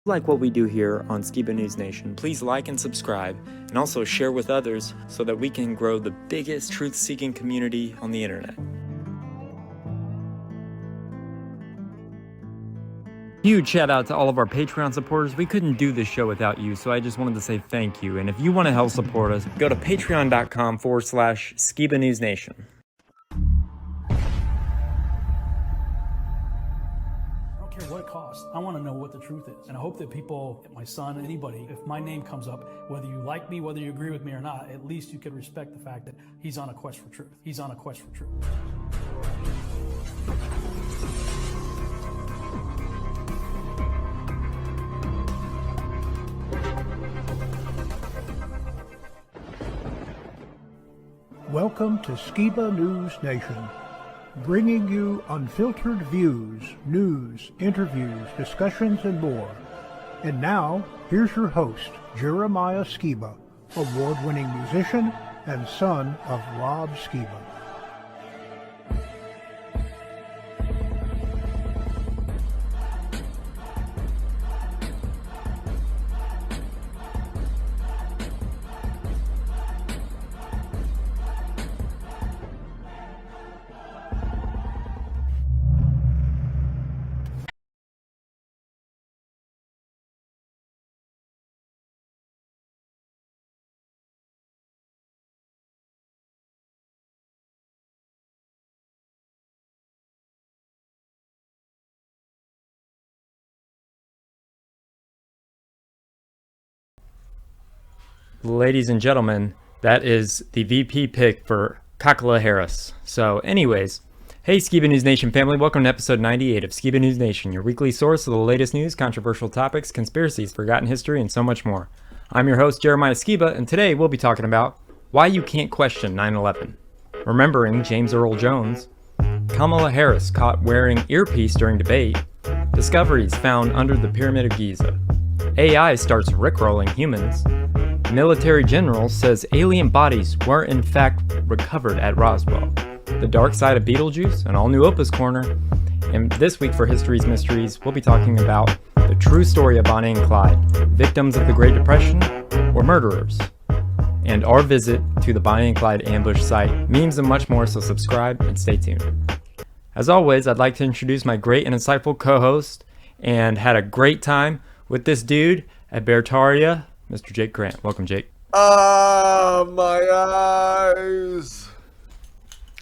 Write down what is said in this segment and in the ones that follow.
Like what we do here on Skiba News Nation, please like and subscribe, and also share with others so that we can grow the biggest truth-seeking community on the internet. Huge shout out to all of our Patreon supporters. We couldn't do this show without you, so I just wanted to say thank you. And if you want to help support us, go to patreon.com/Skiba News Nation. What it costs. I want to know what the truth is. And I hope that people, my son, anybody, if my name comes up, whether you like me, whether you agree with me or not, at least you can respect the fact that he's on a quest for truth. He's on a quest for truth. Welcome to Skiba News Nation, bringing you unfiltered views, news, interviews, discussions, and more. And now, here's your host, Jeremiah Skiba, award-winning musician and son of Rob Skiba. Ladies and gentlemen, that is the VP pick for Kamala Harris. So anyways, hey Skiba News Nation family, welcome to episode 98 of Skiba News Nation, your weekly source of the latest news, controversial topics, conspiracies, forgotten history, and so much more. I'm your host, Jeremiah Skiba, and today we'll be talking about why you can't question 9/11, remembering James Earl Jones, Kamala Harris caught wearing earpiece during debate, discoveries found under the Pyramid of Giza, AI starts rickrolling humans, military general says alien bodies were in fact recovered at Roswell, the dark side of Beetlejuice, an all-new OPA'S corner, and this week for History's Mysteries, we'll be talking about the true story of Bonnie and Clyde, victims of the Great Depression or murderers, and our visit to the Bonnie and Clyde ambush site, memes and much more, so subscribe and stay tuned. As always, I'd like to introduce my great and insightful co-host, and had a great time with this dude at Beartaria, Mr. Jake Grant. Welcome, Jake. Ah, my eyes.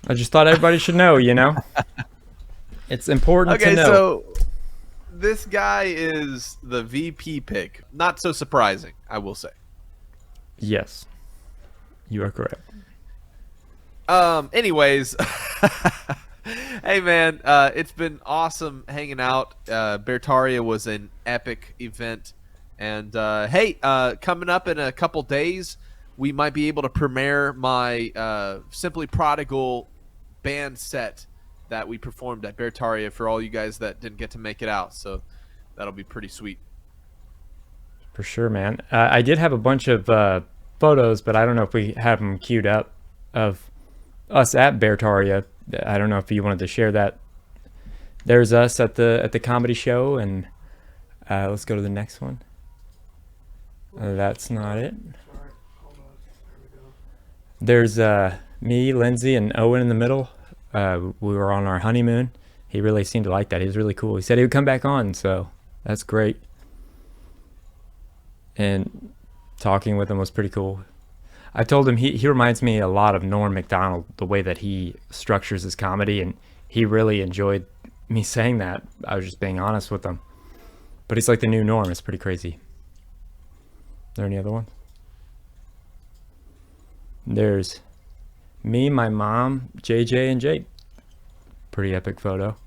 I just thought everybody should know, you know? It's important to know. Okay, so this guy is the VP pick. Not so surprising, I will say. Yes, you are correct. Anyways, hey man, it's been awesome hanging out. Beartaria was an epic event. And hey, coming up in a couple days, we might be able to premiere my Simply Prodigal band set that we performed at Beartaria for all you guys that didn't get to make it out. So that'll be pretty sweet. For sure, man. I did have a bunch of photos, but I don't know if we have them queued up of us at Beartaria. I don't know if you wanted to share that. There's us at the comedy show, and let's go to the next one. That's not it. There's me, Lindsay, and Owen in the middle. We were on our honeymoon. He really seemed to like that. He was really cool. He said he would come back on, so that's great. And talking with him was pretty cool. I told him he reminds me a lot of Norm Macdonald, the way that he structures his comedy, and he really enjoyed me saying that. I was just being honest with him. But he's like the new Norm. It's pretty crazy. Are there any other ones? There's me, my mom, JJ, and Jake. Pretty epic photo.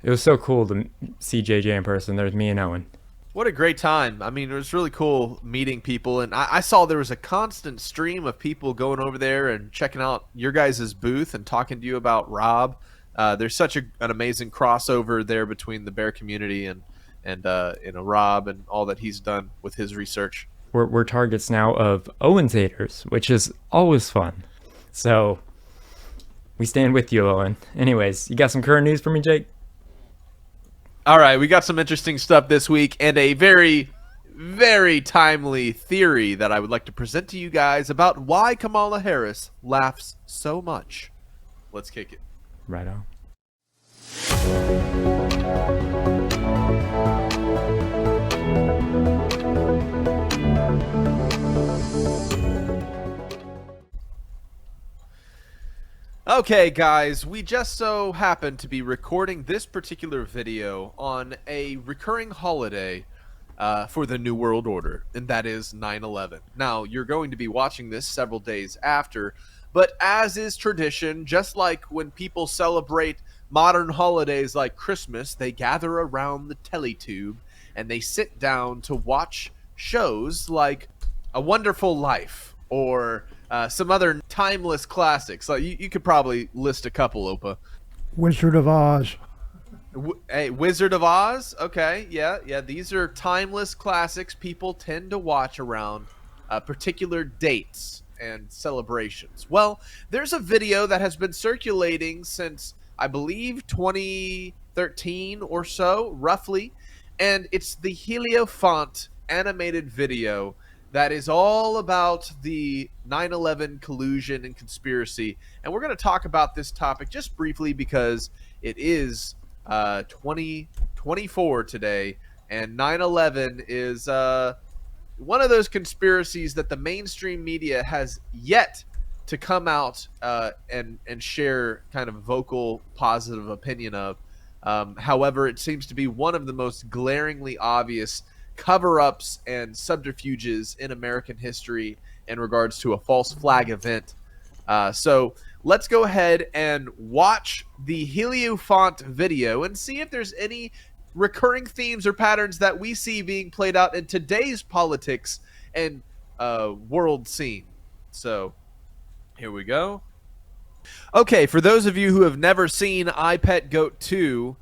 It was so cool to see JJ in person. There's me and Owen. What a great time. I mean, it was really cool meeting people. And I saw there was a constant stream of people going over there and checking out your guys' booth and talking to you about Rob. There's such an amazing crossover there between the bear community and Rob and all that he's done with his research. We're targets now of Owen's haters, which is always fun. So we stand with you, Owen. Anyways, you got some current news for me, Jake? All right, we got some interesting stuff this week and a very, very timely theory that I would like to present to you guys about why Kamala Harris laughs so much. Let's kick it. Right on. Okay, guys, we just so happen to be recording this particular video on a recurring holiday for the New World Order, and that is 9/11. Now, you're going to be watching this several days after, but as is tradition, just like when people celebrate modern holidays like Christmas, they gather around the teletube and they sit down to watch shows like A Wonderful Life or some other timeless classics. Like you could probably list a couple, Opa. Wizard of Oz. Hey, Wizard of Oz. Okay, yeah. These are timeless classics people tend to watch around particular dates and celebrations. Well, there's a video that has been circulating since, I believe, 2013 or so, roughly, and it's the Heliofont animated video that is all about the 9/11 collusion and conspiracy. And we're going to talk about this topic just briefly because it is 2024 today, and 9/11 is one of those conspiracies that the mainstream media has yet to come out and share kind of vocal positive opinion of. However, it seems to be one of the most glaringly obvious cover-ups and subterfuges in American history in regards to a false flag event. So let's go ahead and watch the Heliofont video and see if there's any recurring themes or patterns that we see being played out in today's politics and world scene. So here we go. Okay, for those of you who have never seen I Pet Goat 2,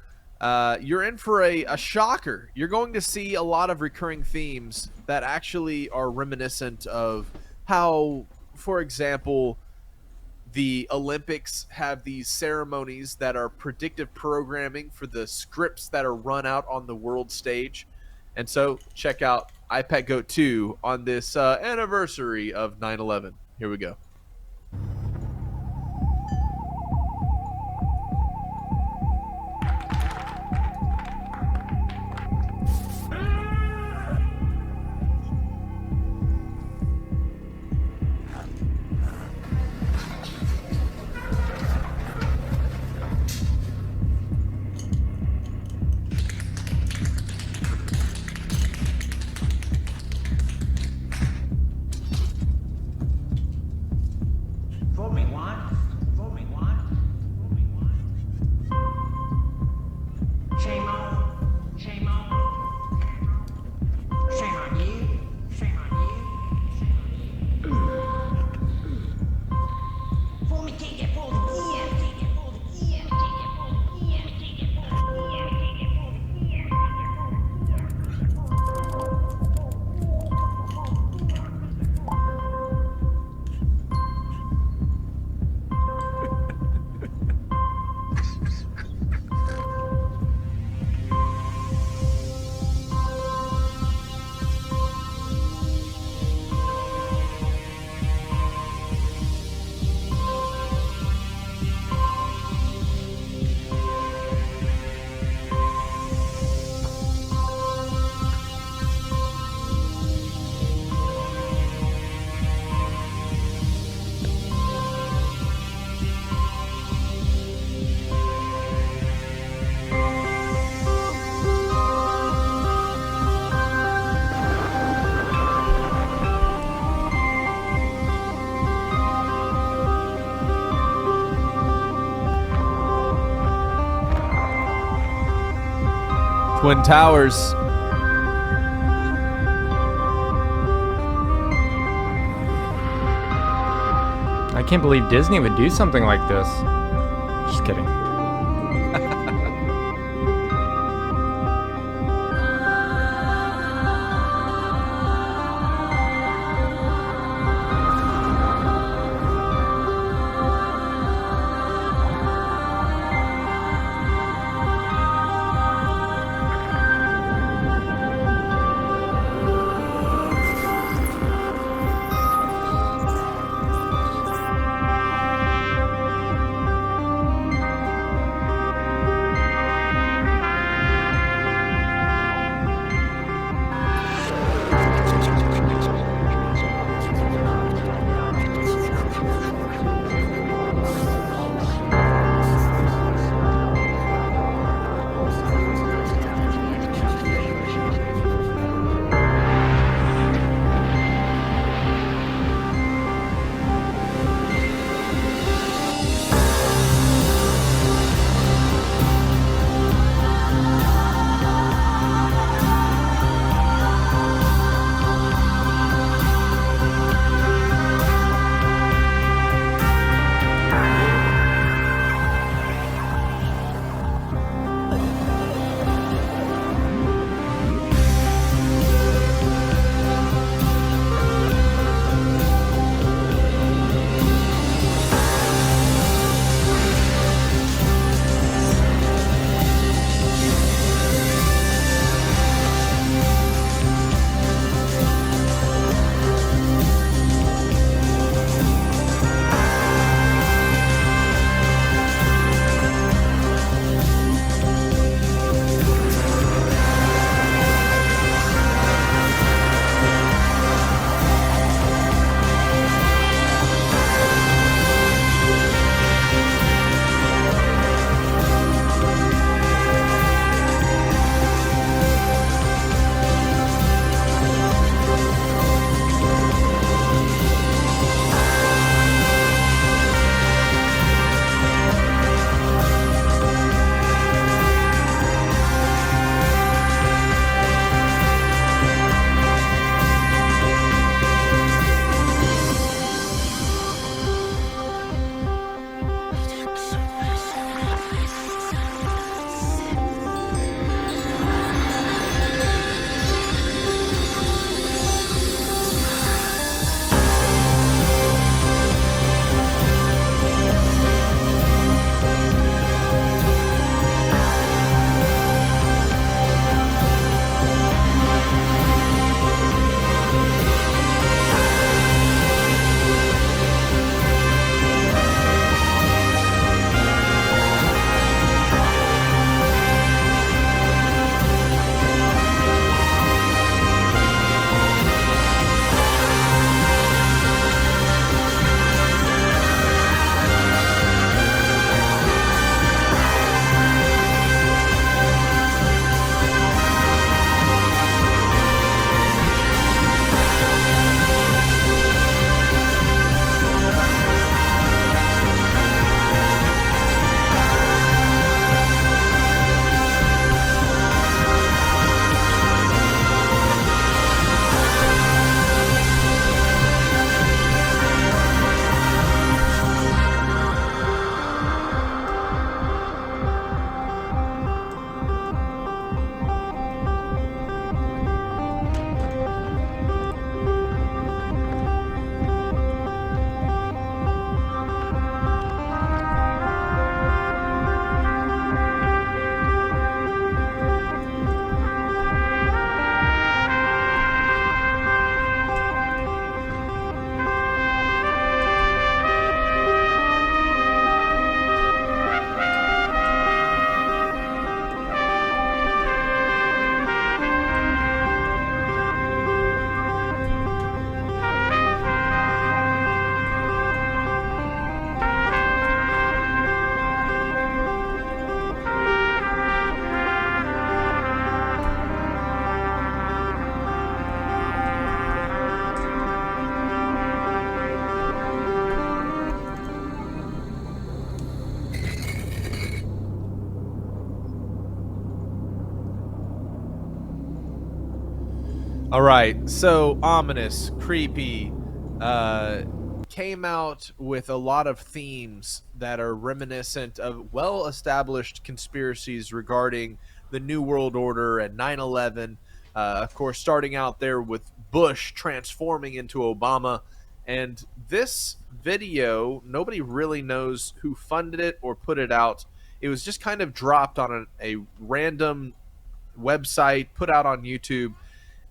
you're in for a shocker. You're going to see a lot of recurring themes that actually are reminiscent of how, for example, the Olympics have these ceremonies that are predictive programming for the scripts that are run out on the world stage. And so check out I Pet Goat 2 on this anniversary of 9/11. Here we go. Twin Towers. I can't believe Disney would do something like this. Just kidding. All right, so ominous, creepy, came out with a lot of themes that are reminiscent of well-established conspiracies regarding the New World Order and 9/11. Of course, starting out there with Bush transforming into Obama. And this video, nobody really knows who funded it or put it out. It was just kind of dropped on a random website, put out on YouTube.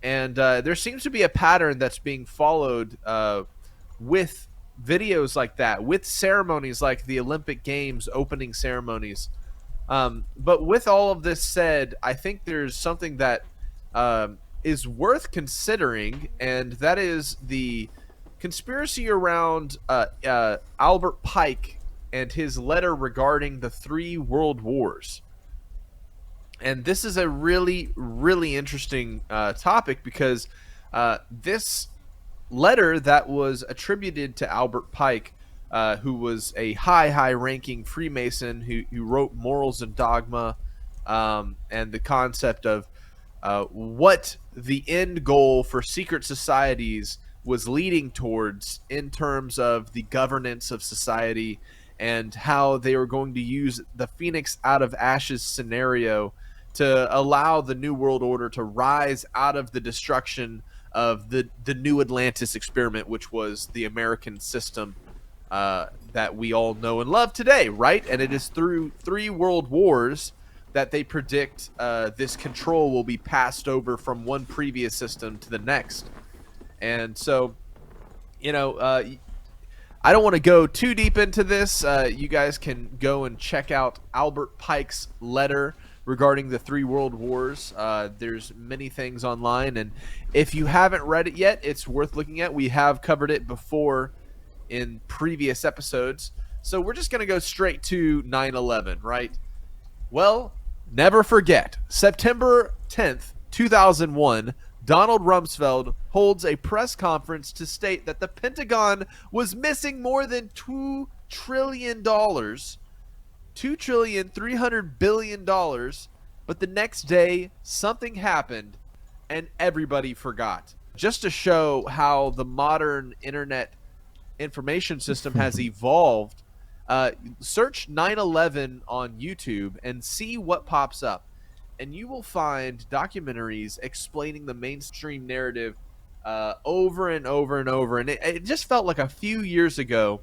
And there seems to be a pattern that's being followed with videos like that, with ceremonies like the Olympic Games opening ceremonies. But with all of this said, I think there's something that is worth considering, and that is the conspiracy around Albert Pike and his letter regarding the 3 world wars. And this is a really, really interesting topic because this letter that was attributed to Albert Pike, who was a high-ranking Freemason who wrote Morals and Dogma, and the concept of what the end goal for secret societies was leading towards in terms of the governance of society and how they were going to use the Phoenix out of ashes scenario to allow the New World Order to rise out of the destruction of the New Atlantis experiment, which was the American system that we all know and love today, right? And it is through 3 world wars that they predict this control will be passed over from one previous system to the next. And so, you know, I don't want to go too deep into this. You guys can go and check out Albert Pike's letter regarding the 3 world wars. There's many things online, and if you haven't read it yet, it's worth looking at. We have covered it before in previous episodes, so we're just going to go straight to 9/11, right? Well, never forget, September 10th, 2001, Donald Rumsfeld holds a press conference to state that the Pentagon was missing more than $2 trillion, $2.3 trillion, but the next day something happened and everybody forgot. Just to show how the modern internet information system has evolved, search 9/11 on YouTube and see what pops up, and you will find documentaries explaining the mainstream narrative over and over and over. And it just felt like a few years ago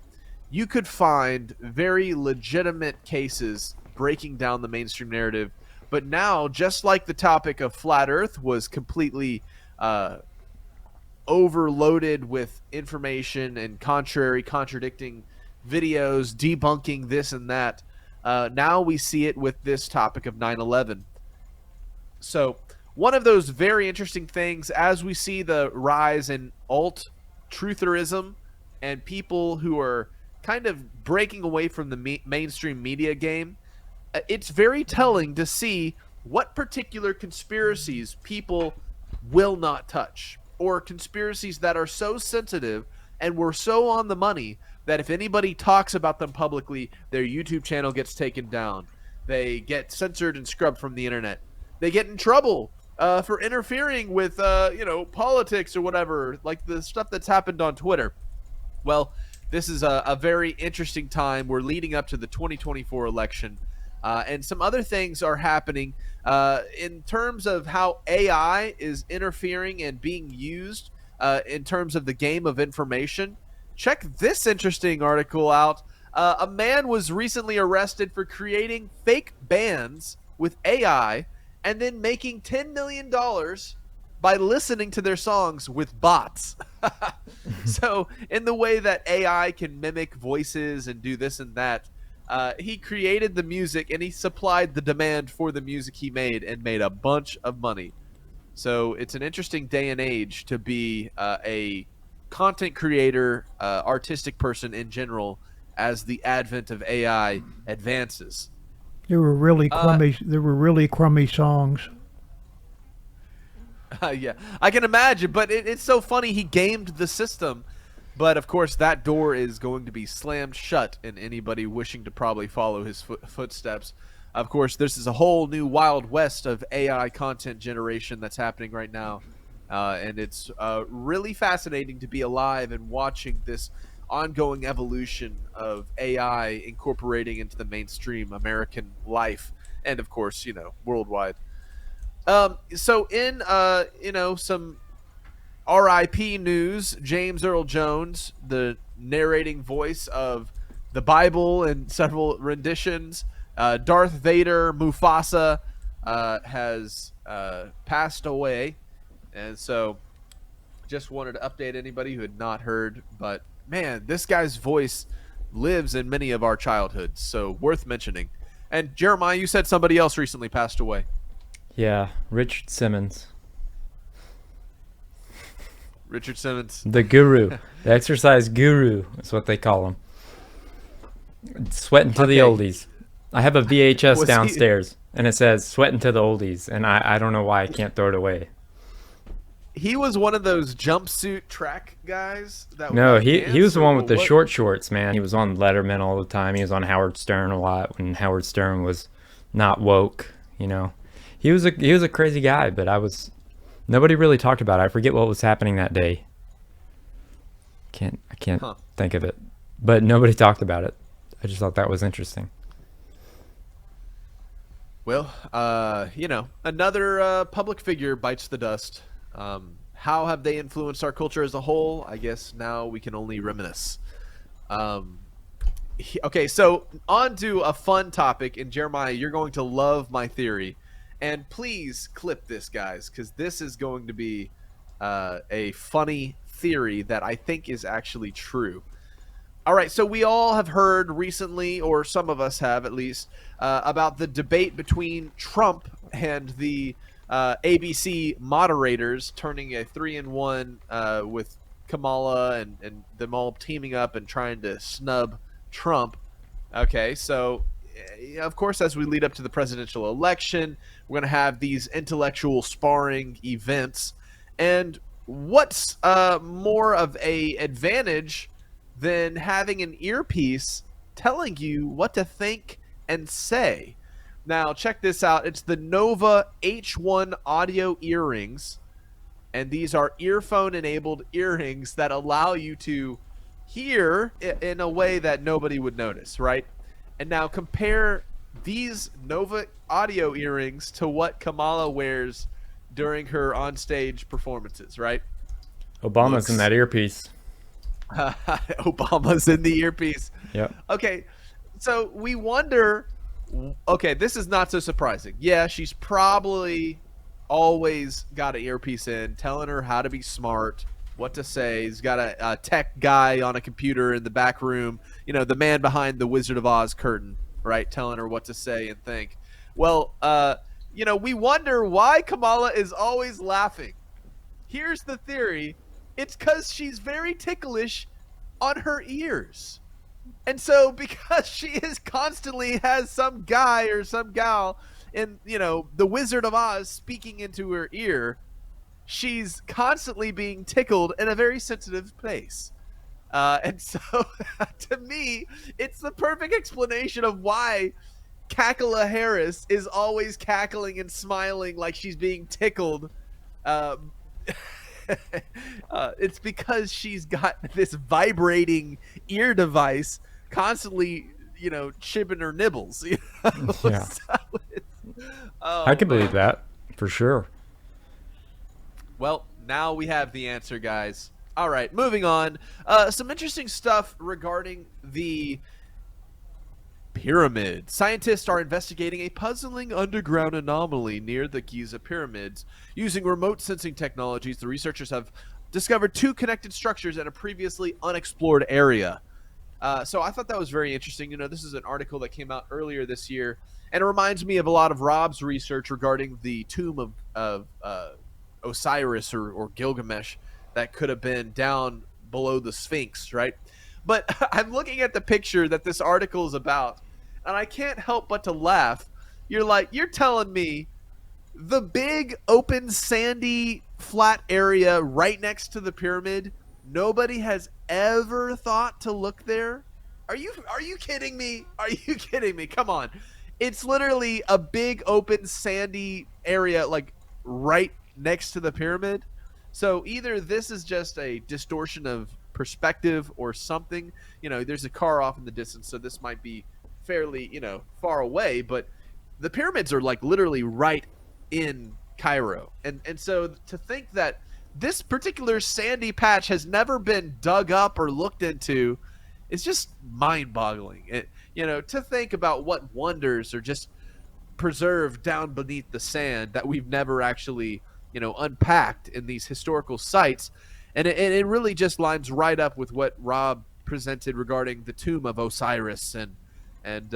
you could find very legitimate cases breaking down the mainstream narrative. But now, just like the topic of flat Earth was completely overloaded with information and contradicting videos, debunking this and that, now we see it with this topic of 9/11. So one of those very interesting things, as we see the rise in alt-trutherism and people who are kind of breaking away from the mainstream media game, it's very telling to see what particular conspiracies people will not touch, or conspiracies that are so sensitive and were so on the money that if anybody talks about them publicly, their YouTube channel gets taken down. They get censored and scrubbed from the internet. They get in trouble for interfering with politics or whatever, like the stuff that's happened on Twitter. Well, this is a very interesting time. We're leading up to the 2024 election, and some other things are happening in terms of how AI is interfering and being used in terms of the game of information. Check this interesting article out. A man was recently arrested for creating fake bands with AI and then making $10 million by listening to their songs with bots. So in the way that AI can mimic voices and do this and that, he created the music and he supplied the demand for the music he made and made a bunch of money. So it's an interesting day and age to be a content creator, artistic person in general, as the advent of AI advances. They were really crummy. They were really crummy songs. Yeah, I can imagine, but it's so funny. He gamed the system, but of course that door is going to be slammed shut, and anybody wishing to probably follow his footsteps. Of course, this is a whole new Wild West of AI content generation that's happening right now. And it's really fascinating to be alive and watching this ongoing evolution of AI incorporating into the mainstream American life, and of course, worldwide. So in some R.I.P. news, James Earl Jones, the narrating voice of the Bible and several renditions, Darth Vader, Mufasa, has passed away. And so just wanted to update anybody who had not heard. But man, this guy's voice lives in many of our childhoods, so worth mentioning. And Jeremiah, you said somebody else recently passed away. Yeah, Richard Simmons. Richard Simmons. The guru. The exercise guru is what they call him. Sweating to the oldies. I have a VHS downstairs, and it says sweating to the oldies, and I don't know why I can't throw it away. He was one of those jumpsuit track guys. No, he was the one with the short shorts, man. He was on Letterman all the time. He was on Howard Stern a lot when Howard Stern was not woke, He was a crazy guy, but nobody really talked about it. I forget what was happening that day. I can't think of it. But nobody talked about it. I just thought that was interesting. Well, another public figure bites the dust. How have they influenced our culture as a whole? I guess now we can only reminisce. Okay, so on to a fun topic. And Jeremiah, you're going to love my theory. And please clip this, guys, because this is going to be a funny theory that I think is actually true. All right, so we all have heard recently, or some of us have at least, about the debate between Trump and the ABC moderators turning a 3-1 with Kamala and them all teaming up and trying to snub Trump. Okay, so of course, as we lead up to the presidential election, we're going to have these intellectual sparring events. And what's more of a advantage than having an earpiece telling you what to think and say? Now, check this out. It's the Nova H1 audio earrings. And these are earphone-enabled earrings that allow you to hear in a way that nobody would notice, right? And now compare these Nova audio earrings to what Kamala wears during her onstage performances, right? Obama's in that earpiece. Obama's in the earpiece. Yep. Okay, so we wonder, okay, this is not so surprising. Yeah, she's probably always got an earpiece in, telling her how to be smart, what to say. He's got a tech guy on a computer in the back room, the man behind the Wizard of Oz curtain, right, telling her what to say and think. Well, we wonder why Kamala is always laughing. Here's the theory. It's because she's very ticklish on her ears. And so because she is constantly has some guy or some gal in, the Wizard of Oz speaking into her ear, she's constantly being tickled in a very sensitive place. And so, to me, it's the perfect explanation of why Kamala Harris is always cackling and smiling like she's being tickled. It's because she's got this vibrating ear device constantly, chipping her nibbles. Yeah. I could believe that, for sure. Well, now we have the answer, guys. All right, moving on. Some interesting stuff regarding the pyramid. Scientists are investigating a puzzling underground anomaly near the Giza pyramids. Using remote sensing technologies, the researchers have discovered two connected structures in a previously unexplored area. So I thought that was very interesting. This is an article that came out earlier this year, and it reminds me of a lot of Rob's research regarding the tomb of Osiris or Gilgamesh that could have been down below the Sphinx, right? But I'm looking at the picture that this article is about, and I can't help but to laugh. You're telling me the big open sandy flat area right next to the pyramid, nobody has ever thought to look there? Are you kidding me? Are you kidding me? Come on. It's literally a big open sandy area like right next to the pyramid. So either this is just a distortion of perspective or something. There's a car off in the distance, so this might be fairly, far away, but the pyramids are like literally right in Cairo. And so to think that this particular sandy patch has never been dug up or looked into is just mind-boggling. To think about what wonders are just preserved down beneath the sand that we've never actually unpacked in these historical sites. And it really just lines right up with what Rob presented regarding the tomb of Osiris and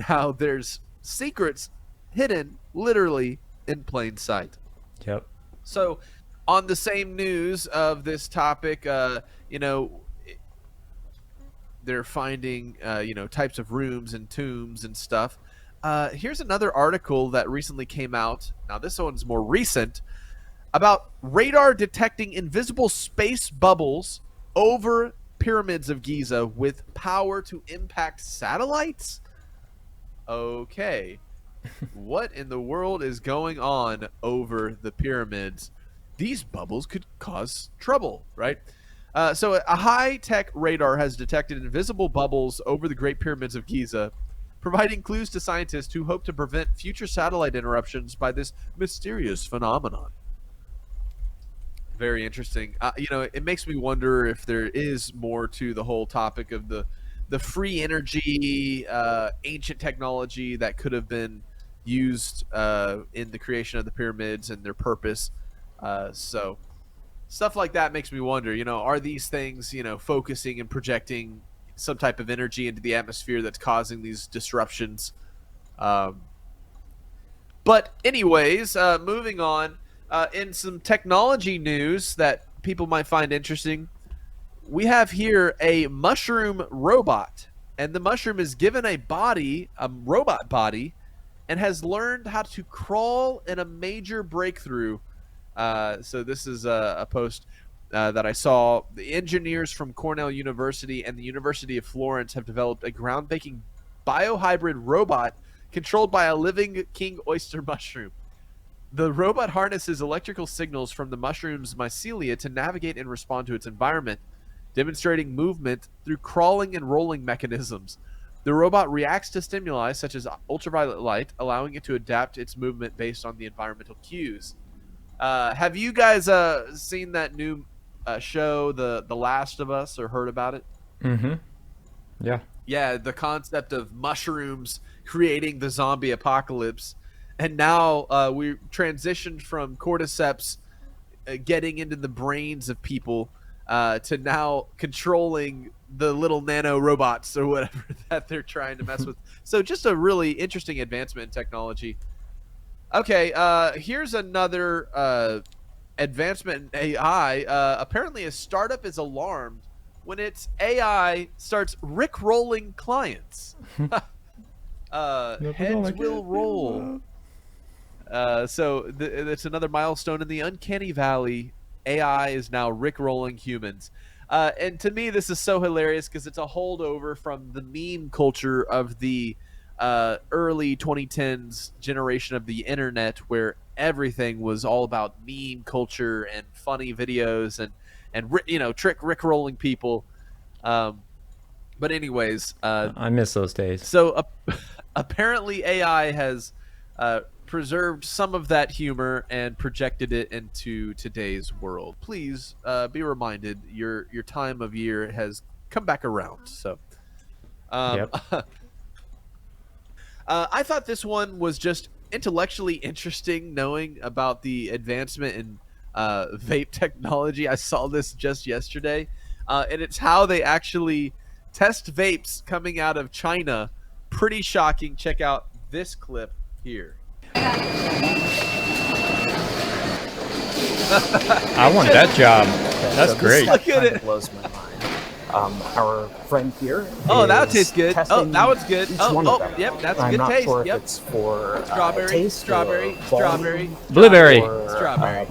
how there's secrets hidden literally in plain sight. Yep. So on the same news of this topic, they're finding types of rooms and tombs and stuff. Here's another article that recently came out. Now this one's more recent, about radar detecting invisible space bubbles over pyramids of Giza with power to impact satellites. Okay. What in the world is going on over the pyramids? These bubbles could cause trouble, right? So a high-tech radar has detected invisible bubbles over the Great Pyramids of Giza, providing clues to scientists who hope to prevent future satellite interruptions by this mysterious phenomenon. Very interesting. It makes me wonder if there is more to the whole topic of the free energy, ancient technology that could have been used in the creation of the pyramids and their purpose. So stuff like that makes me wonder, are these things, focusing and projecting some type of energy into the atmosphere that's causing these disruptions? But anyways, moving on, in some technology news that people might find interesting, we have here a mushroom robot, and the mushroom is given a robot body, and has learned how to crawl in a major breakthrough. So this is a post that I saw. The engineers from Cornell University and the University of Florence have developed a groundbreaking biohybrid robot controlled by a living king oyster mushroom. The robot harnesses electrical signals from the mushroom's mycelia to navigate and respond to its environment, demonstrating movement through crawling and rolling mechanisms. The robot reacts to stimuli such as ultraviolet light, allowing it to adapt its movement based on the environmental cues. Have you guys seen that new show, The Last of Us, or heard about it? Mm-hmm. Yeah. Yeah, the concept of mushrooms creating the zombie apocalypse. And now we transitioned from cordyceps getting into the brains of people to now controlling the little nano robots or whatever that they're trying to mess with. So just a really interesting advancement in technology. Okay, here's another advancement in AI. Apparently a startup is alarmed when its AI starts rickrolling clients. Heads will roll. So it's another milestone in the uncanny valley. AI is now rickrolling humans. And to me, this is so hilarious because it's a holdover from the meme culture of the early 2010s generation of the internet, where everything was all about meme culture and funny videos and trick rickrolling people. But anyways, I miss those days. So apparently AI has preserved some of that humor and projected it into today's world. Please be reminded your time of year has come back around. So Yep. I thought this one was just intellectually interesting, knowing about the advancement in vape technology. I saw this just yesterday, and it's how they actually test vapes coming out of China. Pretty shocking. Check out this clip here. I want that job. That's so great. This Look at it. blows my mind. Our friend here. Oh, that tastes good. Oh, testing that one's good. each Oh, one of them. yep, that's a I'm good not taste. sure if Yep. it's for Strawberry, taste strawberry, or strawberry, volume Blueberry. or, Strawberry.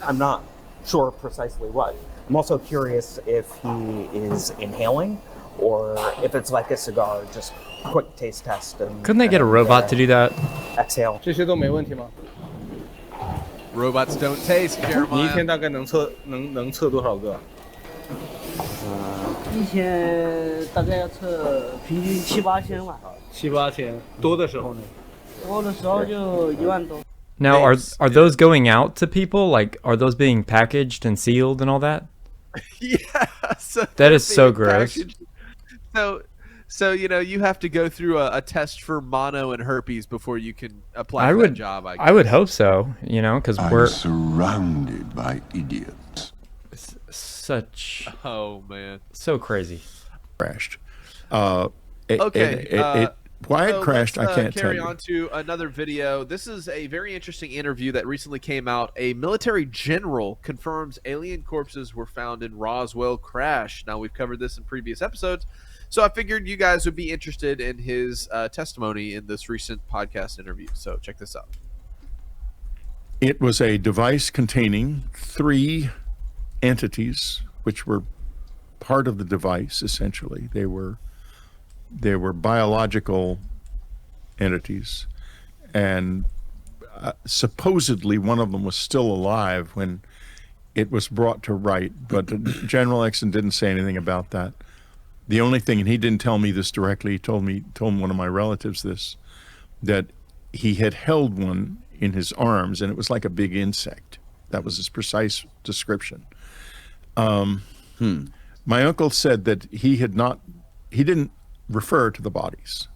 I'm not sure precisely what. I'm also curious if he is inhaling or if it's like a cigar, just quick taste test. And, Couldn't they get a robot to do that? Exhale. 这些都没问题吗？ Robots don't taste, 你一 Jeremiah. 天大概能测多少个？一天大概要测平均7、8千吧， 7、8千，多的时候呢？多的时候就1万多。 Now, Vapes, are those going out to people? Like, are those being packaged and sealed and all that? Yeah. So That they're is so being gross. packaged. So you have to go through a test for mono and herpes before you can apply for that job. I would hope so. Because I'm we're surrounded by idiots. such Oh man. so crazy. Crashed. Okay. Why it So crashed, let's, I can't tell carry you. on to another video. This is a very interesting interview that recently came out. A military general confirms alien corpses were found in Roswell crash. Now, we've covered this in previous episodes, so I figured you guys would be interested in his testimony in this recent podcast interview. So check this out. It was a device containing 3 entities, which were part of the device, essentially. They were biological entities, and supposedly one of them was still alive when it was brought to right, but General Exon didn't say anything about that. The only thing, and he didn't tell me this directly, he told one of my relatives this, that he had held one in his arms, and it was like a big insect. That was his precise description. My uncle said that he didn't refer to the bodies.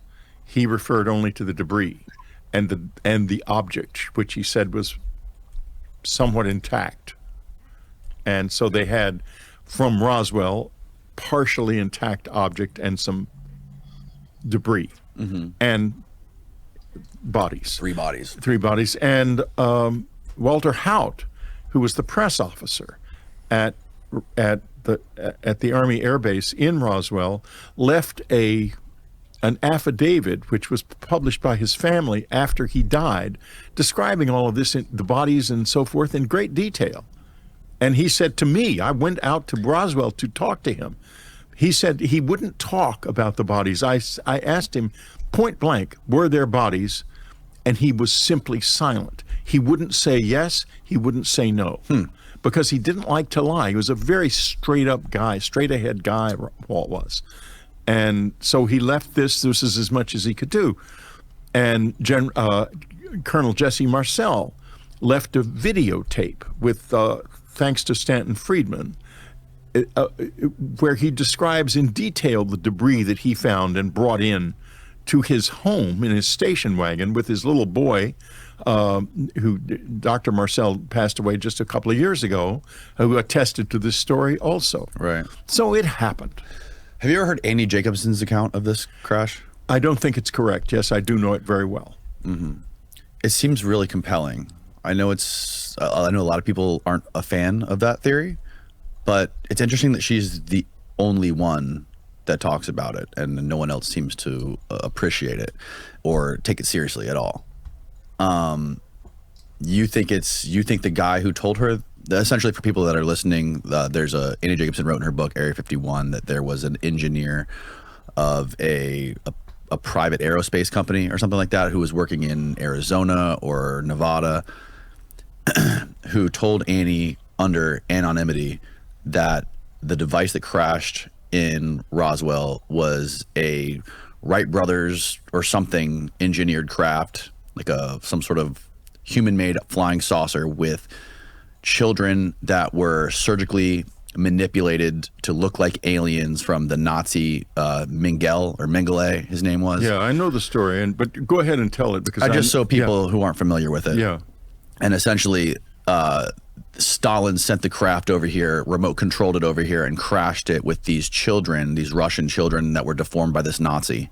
He referred only to the debris and the object, which he said was somewhat intact. And so they had, from Roswell, partially intact object and some debris and bodies. 3 bodies. 3 bodies. And Walter Haut, who was the press officer at the Army Air Base in Roswell, left an affidavit which was published by his family after he died, describing all of this, the bodies and so forth, in great detail. And he said to me, I went out to Roswell to talk to him. He said he wouldn't talk about the bodies. I asked him point blank, were there bodies? And he was simply silent. He wouldn't say yes, he wouldn't say no. Because he didn't like to lie. He was a very straight up guy, straight ahead guy, Walt was. And so he left this is as much as he could do. And Colonel Jesse Marcel left a videotape with, thanks to Stanton Friedman, where he describes in detail the debris that he found and brought in to his home in his station wagon with his little boy, who Dr. Marcel passed away just a couple of years ago, who attested to this story also. Right. So it happened. Have you ever heard Andy Jacobson's account of this crash? I don't think it's correct. Yes, I do know it very well. It seems really compelling. I know a lot of people aren't a fan of that theory, but it's interesting that she's the only one that talks about it, and no one else seems to appreciate it or take it seriously at all. You think the guy who told her, essentially, for people that are listening, there's Annie Jacobson wrote in her book Area 51 that there was an engineer of a private aerospace company or something like that who was working in Arizona or Nevada, who told Annie under anonymity that the device that crashed in Roswell was a Wright brothers or something engineered craft, like some sort of human-made flying saucer with children that were surgically manipulated to look like aliens from the Nazi Mengele, his name was. Yeah, I know the story, but go ahead and tell it, because so people who aren't familiar with it. Yeah. And essentially, Stalin sent the craft over here, remote controlled it over here, and crashed it with these children, these Russian children that were deformed by this Nazi,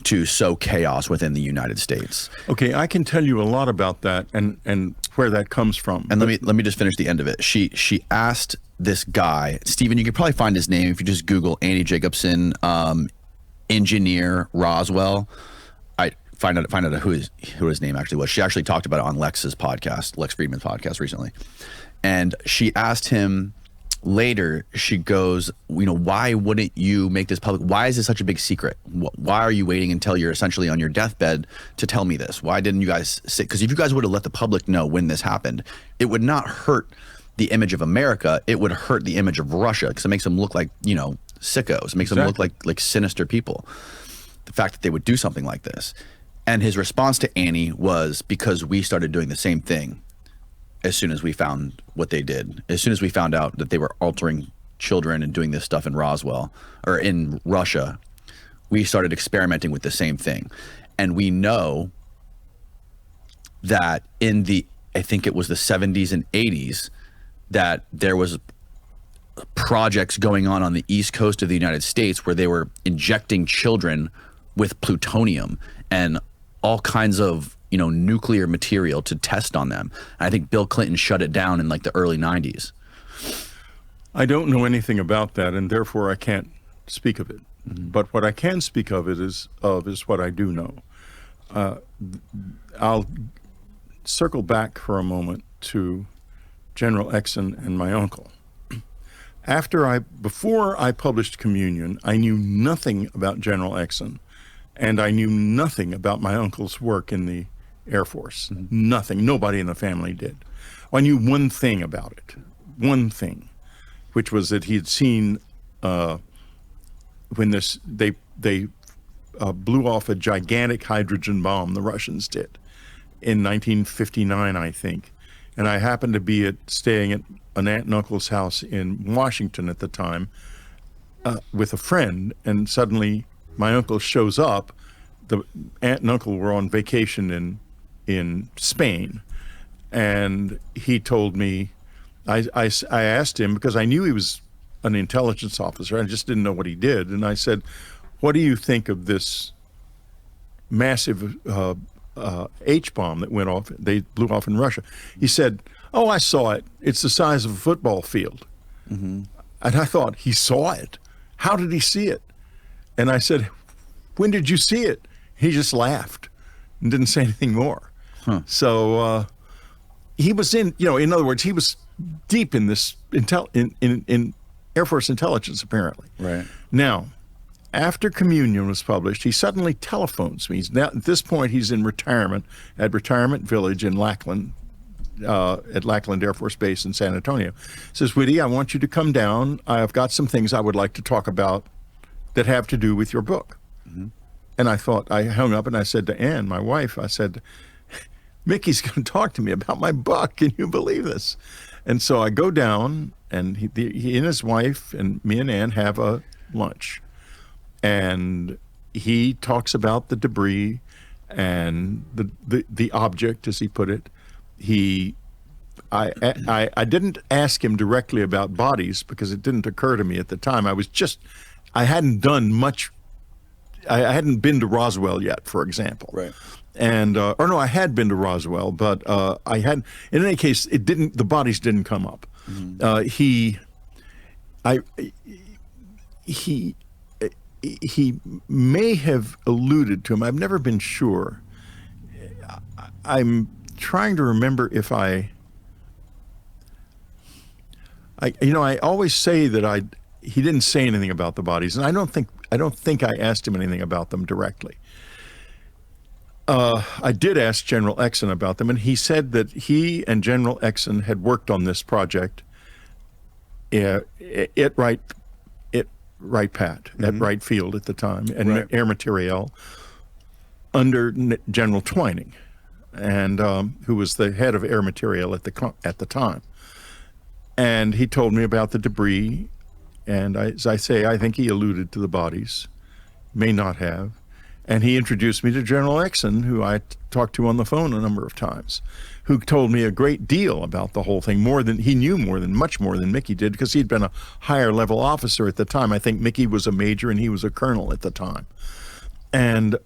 to sow chaos within the United States. Okay, I can tell you a lot about that and where that comes from. And let me just finish the end of it. She asked this guy, Stephen, you can probably find his name if you just Google Annie Jacobson, engineer Roswell. I find out who his name actually was. She actually talked about it on Lex Friedman's podcast recently. And she asked him later she goes, why wouldn't you make this public? Why is this such a big secret? Why are you waiting until you're essentially on your deathbed to tell me this? Why didn't you guys say, because if you guys would have let the public know when this happened, it would not hurt the image of America, it would hurt the image of Russia, because it makes them look like, sickos. It makes them look like sinister people. The fact that they would do something like this. And his response to Annie was, because we started doing the same thing as soon as we found what they did. As soon as we found out that they were altering children and doing this stuff in Roswell, or in Russia, we started experimenting with the same thing. And we know that in I think it was the 70s and 80s, that there was projects going on the East Coast of the United States where they were injecting children with plutonium and all kinds of nuclear material to test on them. And I think Bill Clinton shut it down in like the early 90s. I don't know anything about that, and therefore I can't speak of it. But what I can speak of is what I do know. I'll circle back for a moment to General Exon and my uncle. Before I published Communion, I knew nothing about General Exon, and I knew nothing about my uncle's work in the Air Force. Nothing. Nobody in the family did. I knew one thing about it. One thing, which was that he had seen when they blew off a gigantic hydrogen bomb, the Russians did, in 1959, I think. And I happened to be staying at an aunt and uncle's house in Washington at the time with a friend, and suddenly my uncle shows up. The aunt and uncle were on vacation in Spain, and he told me, I asked him, because I knew he was an intelligence officer, I just didn't know what he did, and I said, what do you think of this massive H-bomb that went off, they blew off in Russia? He said, oh, I saw it. It's the size of a football field. And I thought, he saw it? How did he see it? And I said, when did you see it? He just laughed and didn't say anything more. So he was in other words, he was deep in this in Air Force intelligence, apparently. Right. Now, after Communion was published, he suddenly telephones me. At this point, he's in retirement at Retirement Village in Lackland, at Lackland Air Force Base in San Antonio. Says, Whitty, I want you to come down. I've got some things I would like to talk about that have to do with your book. And I hung up and I said to Ann, my wife, I said, Mickey's going to talk to me about my book. Can you believe this? And so I go down, and he and his wife and me and Ann have a lunch. And he talks about the debris and the object, as he put it. I didn't ask him directly about bodies because it didn't occur to me at the time. I hadn't done much. I hadn't been to Roswell yet, for example. Right. And I had been to Roswell, but I had. In any case, the bodies didn't come up. He may have alluded to him. I've never been sure. I'm trying to remember if I always say that he didn't say anything about the bodies, and I don't think I asked him anything about them directly. I did ask General Exon about them, and he said that he and General Exon had worked on this project at Wright Pat, at Wright Field at the time, and Air Materiel under General Twining, and who was the head of Air Materiel at the time. And he told me about the debris, and as I say, I think he alluded to the bodies, may not have. And he introduced me to General Exon, who I talked to on the phone a number of times, who told me a great deal about the whole thing. He knew much more than Mickey did, because he'd been a higher level officer at the time. I think Mickey was a major and he was a colonel at the time. And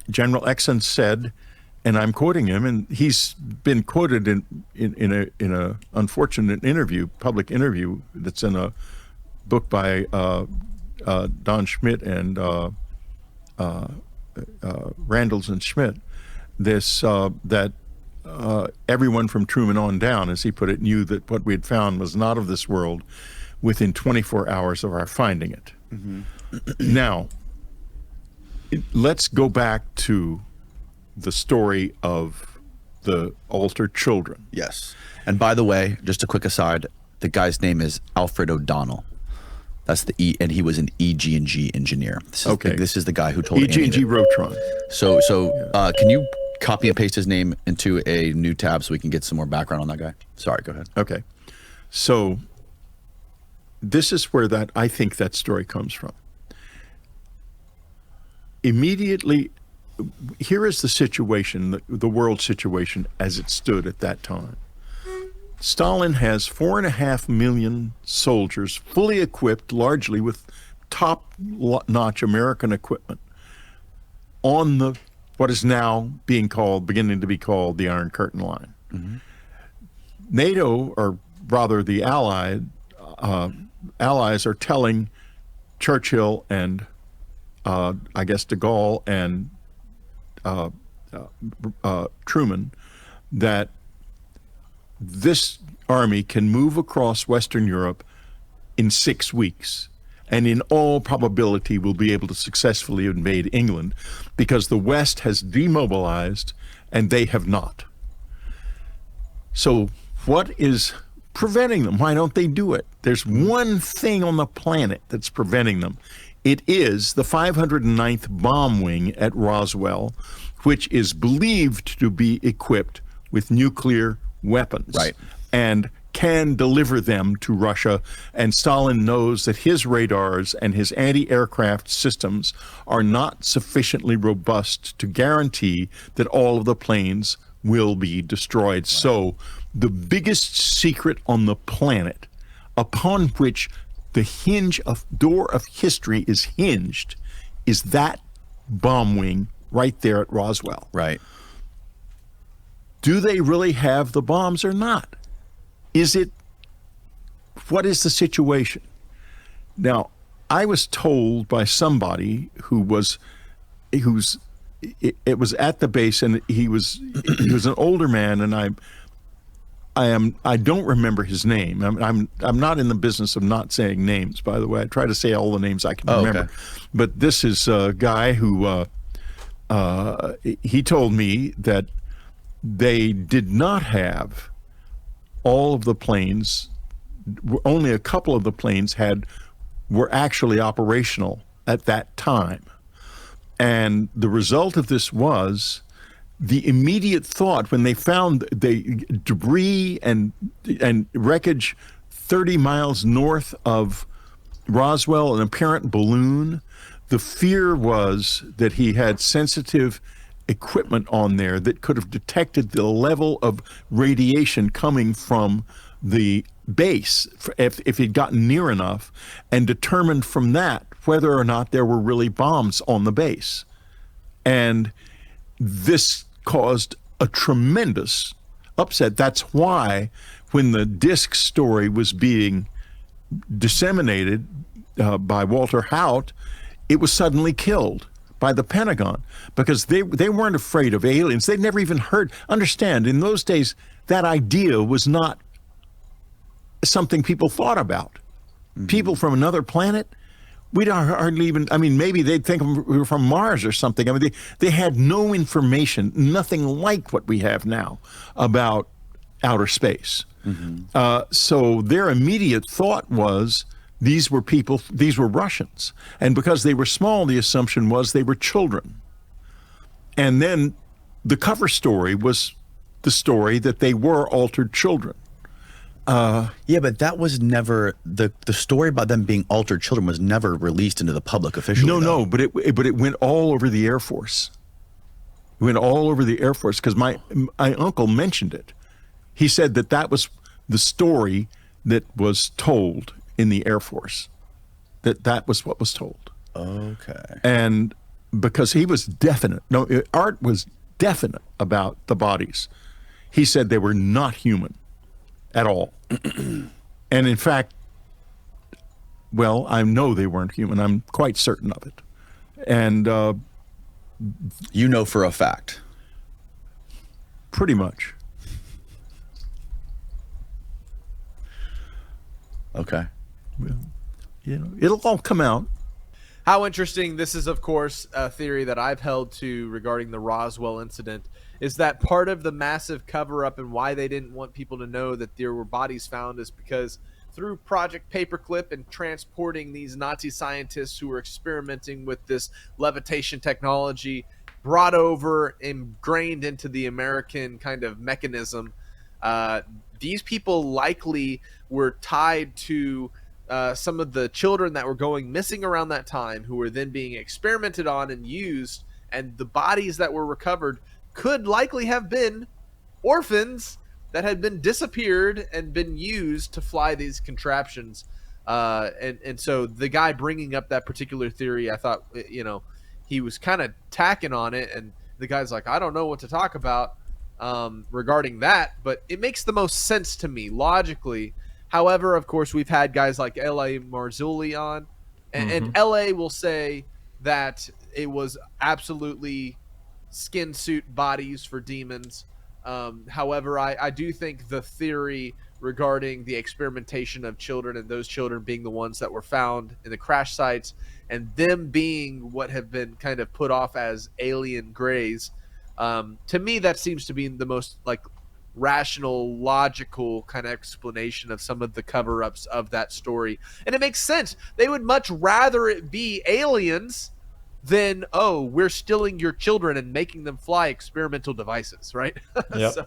General Exon said, and I'm quoting him, and he's been quoted in a unfortunate public interview that's in a book by Don Schmidt and Randalls and Schmidt, that everyone from Truman on down, as he put it, knew that what we had found was not of this world within 24 hours of our finding it. Now, let's go back to the story of the altered children. Yes. And by the way, just a quick aside, the guy's name is Alfred O'Donnell. That's the E, and he was an EG&G engineer. This is the guy who told EG&G Rotron. So can you copy and paste his name into a new tab so we can get some more background on that guy? Sorry, go ahead. Okay. So this is where I think that story comes from. Immediately, here is the situation, the world situation as it stood at that time. Stalin has 4.5 million soldiers, fully equipped, largely with top-notch American equipment, on what is now beginning to be called the Iron Curtain Line. NATO, or rather the Allies, are telling Churchill and I guess de Gaulle and Truman that this army can move across Western Europe in 6 weeks, and in all probability will be able to successfully invade England because the West has demobilized and they have not. So what is preventing them? Why don't they do it? There's one thing on the planet that's preventing them. It is the 509th Bomb Wing at Roswell, which is believed to be equipped with nuclear weapons, and can deliver them to Russia. And Stalin knows that his radars and his anti-aircraft systems are not sufficiently robust to guarantee that all of the planes will be destroyed. So the biggest secret on the planet, upon which the door of history is hinged, is that bomb wing right there at Roswell. Right. Do they really have the bombs or not? What is the situation? Now, I was told by somebody it was at the base, and he was an older man, and I don't remember his name. I'm not in the business of not saying names, by the way. I try to say all the names I can remember. Okay. But this is a guy who he told me that they did not have all of the planes. Only a couple of the planes were actually operational at that time. And the result of this was the immediate thought when they found the debris and wreckage 30 miles north of Roswell, an apparent balloon. The fear was that he had sensitive equipment on there that could have detected the level of radiation coming from the base if he'd gotten near enough, and determined from that whether or not there were really bombs on the base. And this caused a tremendous upset. That's why when the disc story was being disseminated by Walter Haut, it was suddenly killed by the Pentagon, because they weren't afraid of aliens. They'd never even heard. Understand, in those days, that idea was not something people thought about. People from another planet, we don't hardly even, maybe they'd think we were from Mars or something. They had no information, nothing like what we have now about outer space. So their immediate thought was, these were Russians. And because they were small, the assumption was they were children. And then the cover story was the story that they were altered children. Yeah, but that was never, the story about them being altered children was never released into the public officially. No, but it went all over the Air Force. It went all over the Air Force because my uncle mentioned it. He said that was the story that was told in the Air Force, that was what was told. Okay. And because he was definite, Art was definite about the bodies. He said they were not human at all. And in fact, well, I know they weren't human. I'm quite certain of it. And you know for a fact. Pretty much. Okay. Well, it'll all come out. How interesting. This is, of course, a theory that I've held to regarding the Roswell incident, is that part of the massive cover-up and why they didn't want people to know that there were bodies found is because through Project Paperclip and transporting these Nazi scientists who were experimenting with this levitation technology brought over, ingrained into the American kind of mechanism, these people likely were tied to some of the children that were going missing around that time, who were then being experimented on and used, and the bodies that were recovered could likely have been orphans that had been disappeared and been used to fly these contraptions. And so the guy bringing up that particular theory, I thought, he was kind of tacking on it, and the guy's like, I don't know what to talk about regarding that, but it makes the most sense to me logically. However, of course, we've had guys like L.A. Marzulli on, and L.A. will say that it was absolutely skin suit bodies for demons. However, I do think the theory regarding the experimentation of children and those children being the ones that were found in the crash sites and them being what have been kind of put off as alien grays, to me, that seems to be the most rational, logical kind of explanation of some of the cover-ups of that story. And it makes sense. They would much rather it be aliens than, oh, we're stealing your children and making them fly experimental devices, right? Yep. So.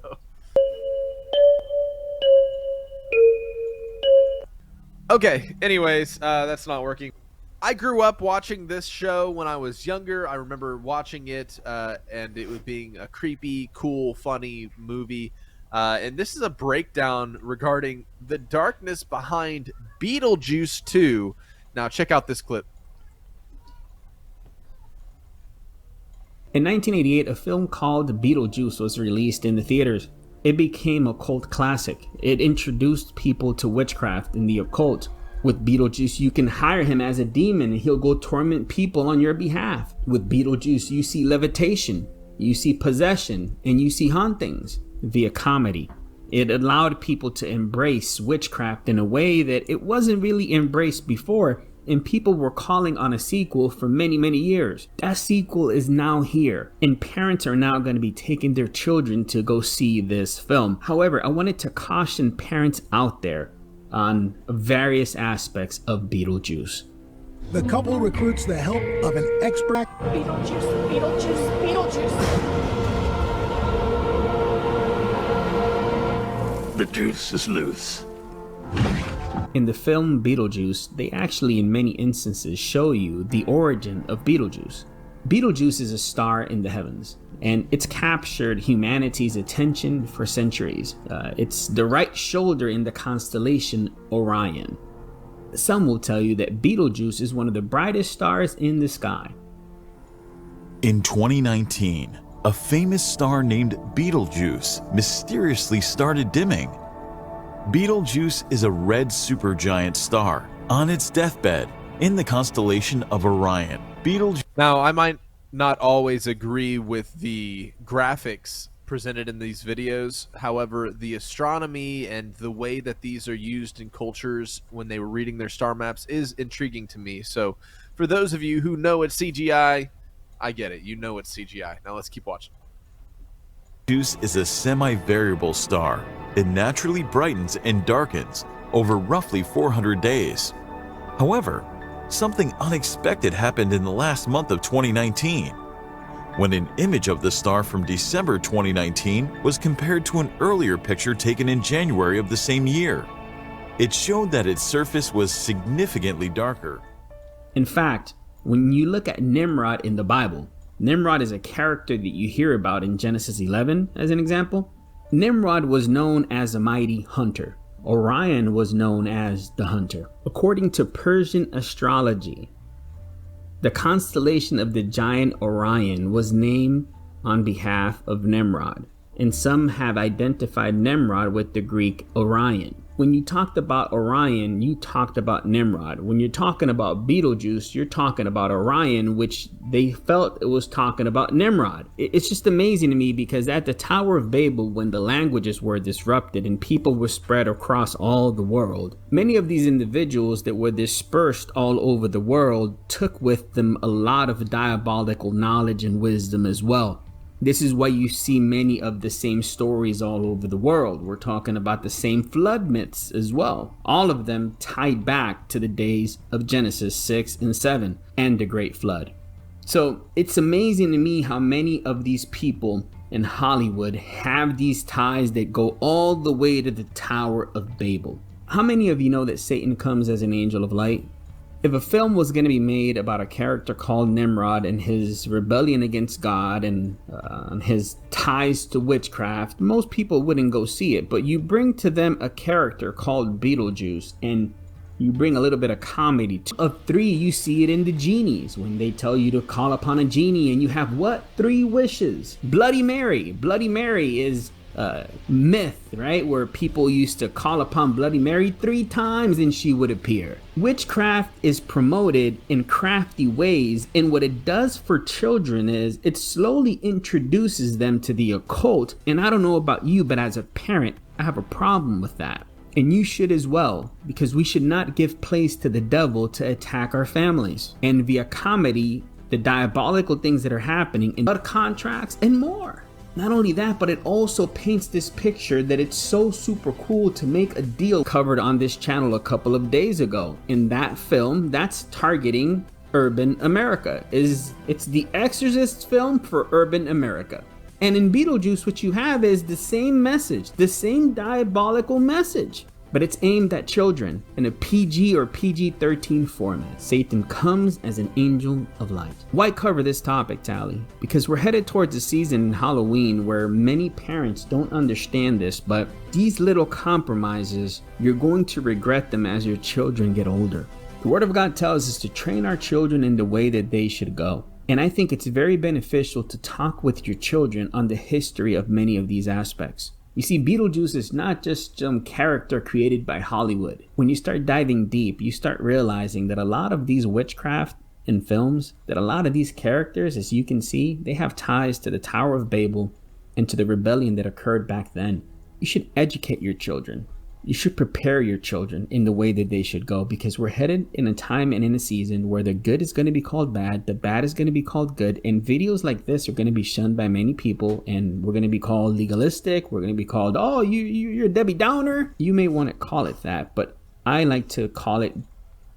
Okay, anyways, that's not working. I grew up watching this show when I was younger. I remember watching it, and it was being a creepy, cool, funny movie. And this is a breakdown regarding the darkness behind Beetlejuice 2. Now, check out this clip. In 1988, a film called Beetlejuice was released in the theaters. It became a cult classic. It introduced people to witchcraft and the occult. With Beetlejuice, you can hire him as a demon and he'll go torment people on your behalf. With Beetlejuice, you see levitation, you see possession, and you see hauntings via comedy. It allowed people to embrace witchcraft in a way that it wasn't really embraced before, and people were calling on a sequel for many, many years. That sequel is now here, and parents are now going to be taking their children to go see this film. However, I wanted to caution parents out there on various aspects of Beetlejuice. The couple recruits the help of an expert. Beetlejuice, Beetlejuice, Beetlejuice. The juice is loose. In the film Beetlejuice, they actually in many instances show you the origin of Beetlejuice. Beetlejuice is a star in the heavens, and it's captured humanity's attention for centuries. It's the right shoulder in the constellation Orion. Some will tell you that Beetlejuice is one of the brightest stars in the sky. In 2019, a famous star named Beetlejuice mysteriously started dimming. Beetlejuice is a red supergiant star on its deathbed in the constellation of Orion. Now, I might not always agree with the graphics presented in these videos. However, the astronomy and the way that these are used in cultures when they were reading their star maps is intriguing to me. So for those of you who know it's CGI, I get it. You know it's CGI. Now let's keep watching. Beetlejuice is a semi-variable star. It naturally brightens and darkens over roughly 400 days. However, something unexpected happened in the last month of 2019, when an image of the star from December 2019 was compared to an earlier picture taken in January of the same year. It showed that its surface was significantly darker. In fact, when you look at Nimrod in the Bible, Nimrod is a character that you hear about in Genesis 11 as an example. Nimrod was known as a mighty hunter. Orion was known as the hunter. According to Persian astrology, the constellation of the giant Orion was named on behalf of Nimrod. and some have identified Nimrod with the Greek Orion. When you talked about Orion, you talked about Nimrod. When you're talking about Beetlejuice, you're talking about Orion, which they felt it was talking about Nimrod. It's just amazing to me because at the Tower of Babel, when the languages were disrupted and people were spread across all the world, many of these individuals that were dispersed all over the world took with them a lot of diabolical knowledge and wisdom as well. This is why you see many of the same stories all over the world. We're talking about the same flood myths as well. All of them tied back to the days of Genesis 6 and 7 and the Great Flood. So it's amazing to me how many of these people in Hollywood have these ties that go all the way to the Tower of Babel. How many of you know that Satan comes as an angel of light? If a film was going to be made about a character called Nimrod and his rebellion against God and his ties to witchcraft, most people wouldn't go see it. But you bring to them a character called Beetlejuice and you bring a little bit of comedy. Of 3, you see it in the genies when they tell you to call upon a genie and you have what? 3 wishes. Bloody Mary. Bloody Mary is myth, right? Where people used to call upon Bloody Mary 3 times and she would appear. Witchcraft is promoted in crafty ways, and what it does for children is it slowly introduces them to the occult. And I don't know about you, but as a parent, I have a problem with that. And you should as well, because we should not give place to the devil to attack our families. And via comedy, the diabolical things that are happening in blood contracts and more. Not only that, but it also paints this picture that it's so super cool to make a deal covered on this channel a couple of days ago. In that film, that's targeting urban America. It's the Exorcist film for urban America. And in Beetlejuice, what you have is the same message, the same diabolical message, but it's aimed at children in a PG or PG-13 format. Satan comes as an angel of light. Why cover this topic, Tally? Because we're headed towards a season in Halloween where many parents don't understand this, but these little compromises, you're going to regret them as your children get older. The Word of God tells us to train our children in the way that they should go. And I think it's very beneficial to talk with your children on the history of many of these aspects. You see, Beetlejuice is not just some character created by Hollywood. When you start diving deep, you start realizing that a lot of these witchcraft in films, that a lot of these characters, as you can see, they have ties to the Tower of Babel and to the rebellion that occurred back then. You should educate your children. You should prepare your children in the way that they should go, because we're headed in a time and in a season where the good is going to be called bad, the bad is going to be called good, and videos like this are going to be shunned by many people, and we're going to be called legalistic. We're going to be called, oh, you're a Debbie Downer. You may want to call it that, but I like to call it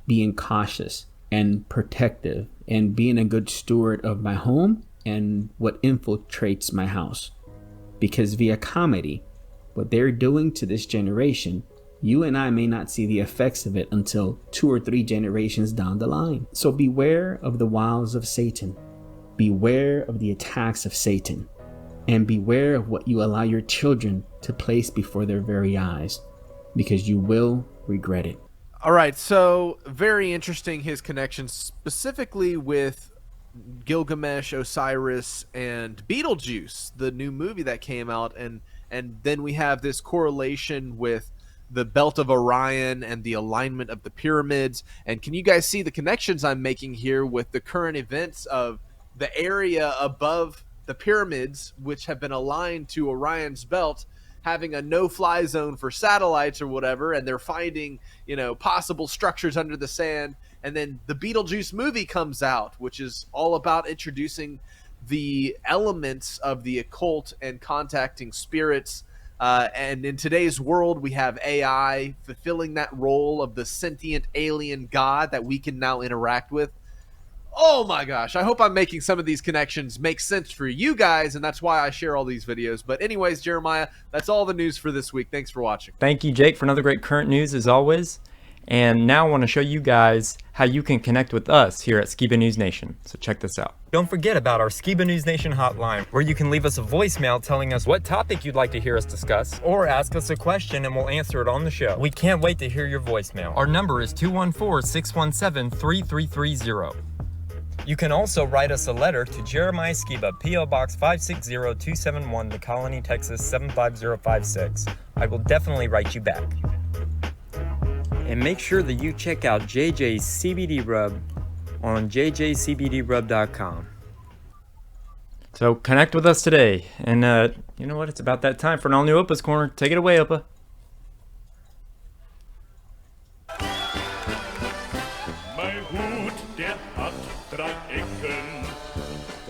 being cautious and protective and being a good steward of my home and what infiltrates my house. Because via comedy, what they're doing to this generation, you and I may not see the effects of it until 2 or 3 generations down the line. So beware of the wiles of Satan. Beware of the attacks of Satan. And beware of what you allow your children to place before their very eyes, because you will regret it. All right, so very interesting, his connections specifically with Gilgamesh, Osiris, and Beetlejuice, the new movie that came out, and then we have this correlation with the belt of Orion and the alignment of the pyramids. And can you guys see the connections I'm making here with the current events of the area above the pyramids, which have been aligned to Orion's belt, having a no-fly zone for satellites or whatever, and they're finding, possible structures under the sand. And then the Beetlejuice movie comes out, which is all about introducing the elements of the occult and contacting spirits. And in today's world, we have AI fulfilling that role of the sentient alien god that we can now interact with. Oh my gosh, I hope I'm making some of these connections make sense for you guys, and that's why I share all these videos. But anyways, Jeremiah, that's all the news for this week. Thanks for watching. Thank you, Jake, for another great current news as always. And now I want to show you guys how you can connect with us here at Skiba News Nation. So check this out. Don't forget about our Skiba News Nation hotline, where you can leave us a voicemail telling us what topic you'd like to hear us discuss, or ask us a question and we'll answer it on the show. We can't wait to hear your voicemail. Our number is 214-617-3330. You can also write us a letter to Jeremiah Skiba, P.O. Box 560271, The Colony, Texas 75056. I will definitely write you back. And make sure that you check out JJ's CBD Rub on jjcbdrub.com. So connect with us today. And you know what? It's about that time for an all-new OPA'S Corner. Take it away, Opa.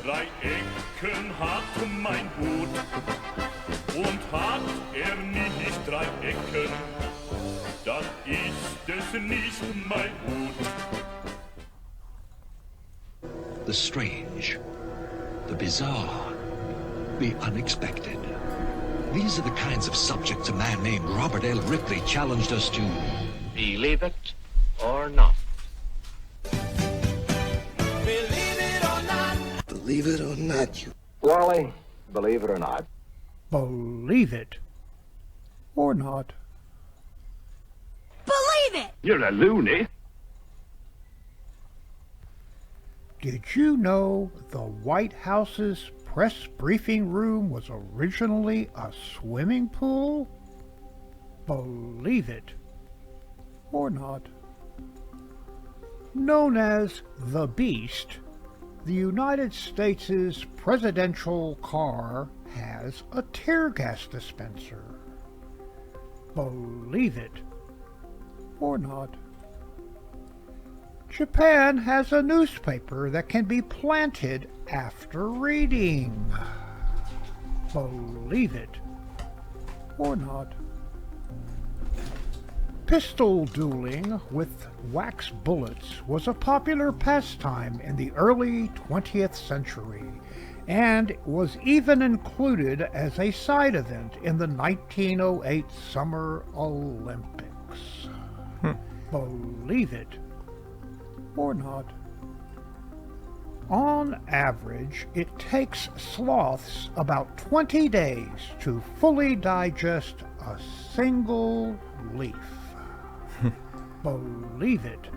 Drei Ecken hat mein Hut und hat nicht 3 Ecken, dann ist es nicht mein Hut. The strange, the bizarre, the unexpected. These are the kinds of subjects a man named Robert L. Ripley challenged us to believe it or not. Believe it or not, you. Wally, believe it or not. Believe it or not. Believe it! You're a loony. Did you know the White House's press briefing room was originally a swimming pool? Believe it or not. Known as the Beast, the United States' presidential car has a tear gas dispenser. Believe it or not. Japan has a newspaper that can be planted after reading. Believe it or not. Pistol dueling with wax bullets was a popular pastime in the early 20th century and was even included as a side event in the 1908 Summer Olympics. Believe it or not. On average, it takes sloths about 20 days to fully digest a single leaf. Believe it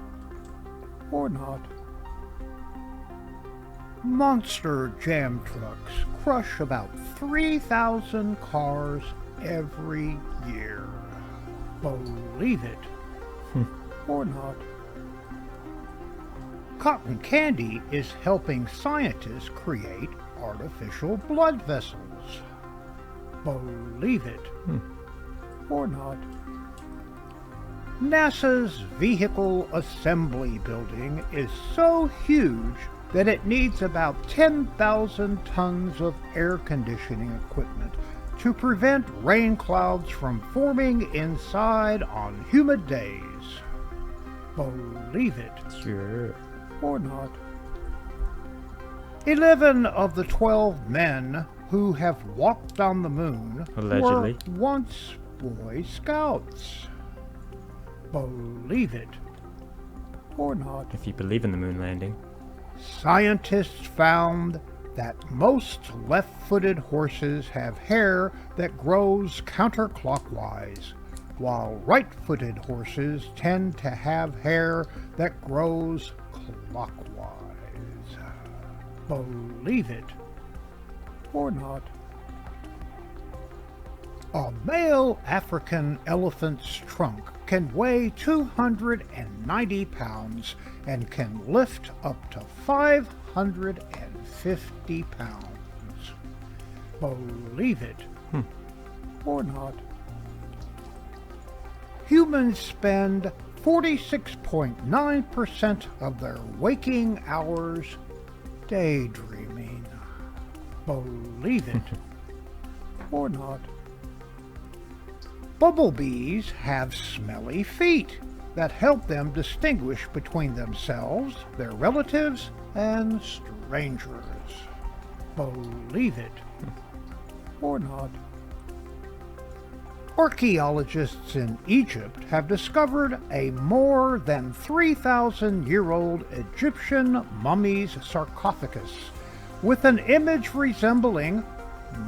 or not. Monster jam trucks crush about 3,000 cars every year. Believe it or not. Cotton candy is helping scientists create artificial blood vessels. Believe it or not. NASA's Vehicle Assembly Building is so huge that it needs about 10,000 tons of air conditioning equipment to prevent rain clouds from forming inside on humid days. Believe it or not. 11 of the 12 men who have walked on the moon allegedly were once Boy Scouts. Believe it or not. If you believe in the moon landing. Scientists found that most left-footed horses have hair that grows counterclockwise, while right-footed horses tend to have hair that grows clockwise. Believe it or not. A male African elephant's trunk can weigh 290 pounds and can lift up to 550 pounds. Believe it or not. Humans spend 46.9% of their waking hours daydreaming. Believe it or not. Bumblebees have smelly feet that help them distinguish between themselves, their relatives, and strangers. Believe it or not. Archaeologists in Egypt have discovered a more than 3,000-year-old Egyptian mummy's sarcophagus with an image resembling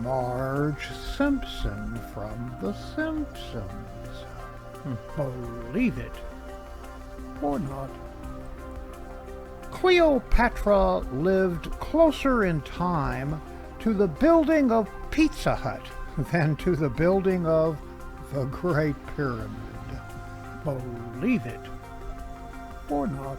Marge Simpson from The Simpsons. Believe it or not. Cleopatra lived closer in time to the building of Pizza Hut than to the building of the Great Pyramid. Believe it or not.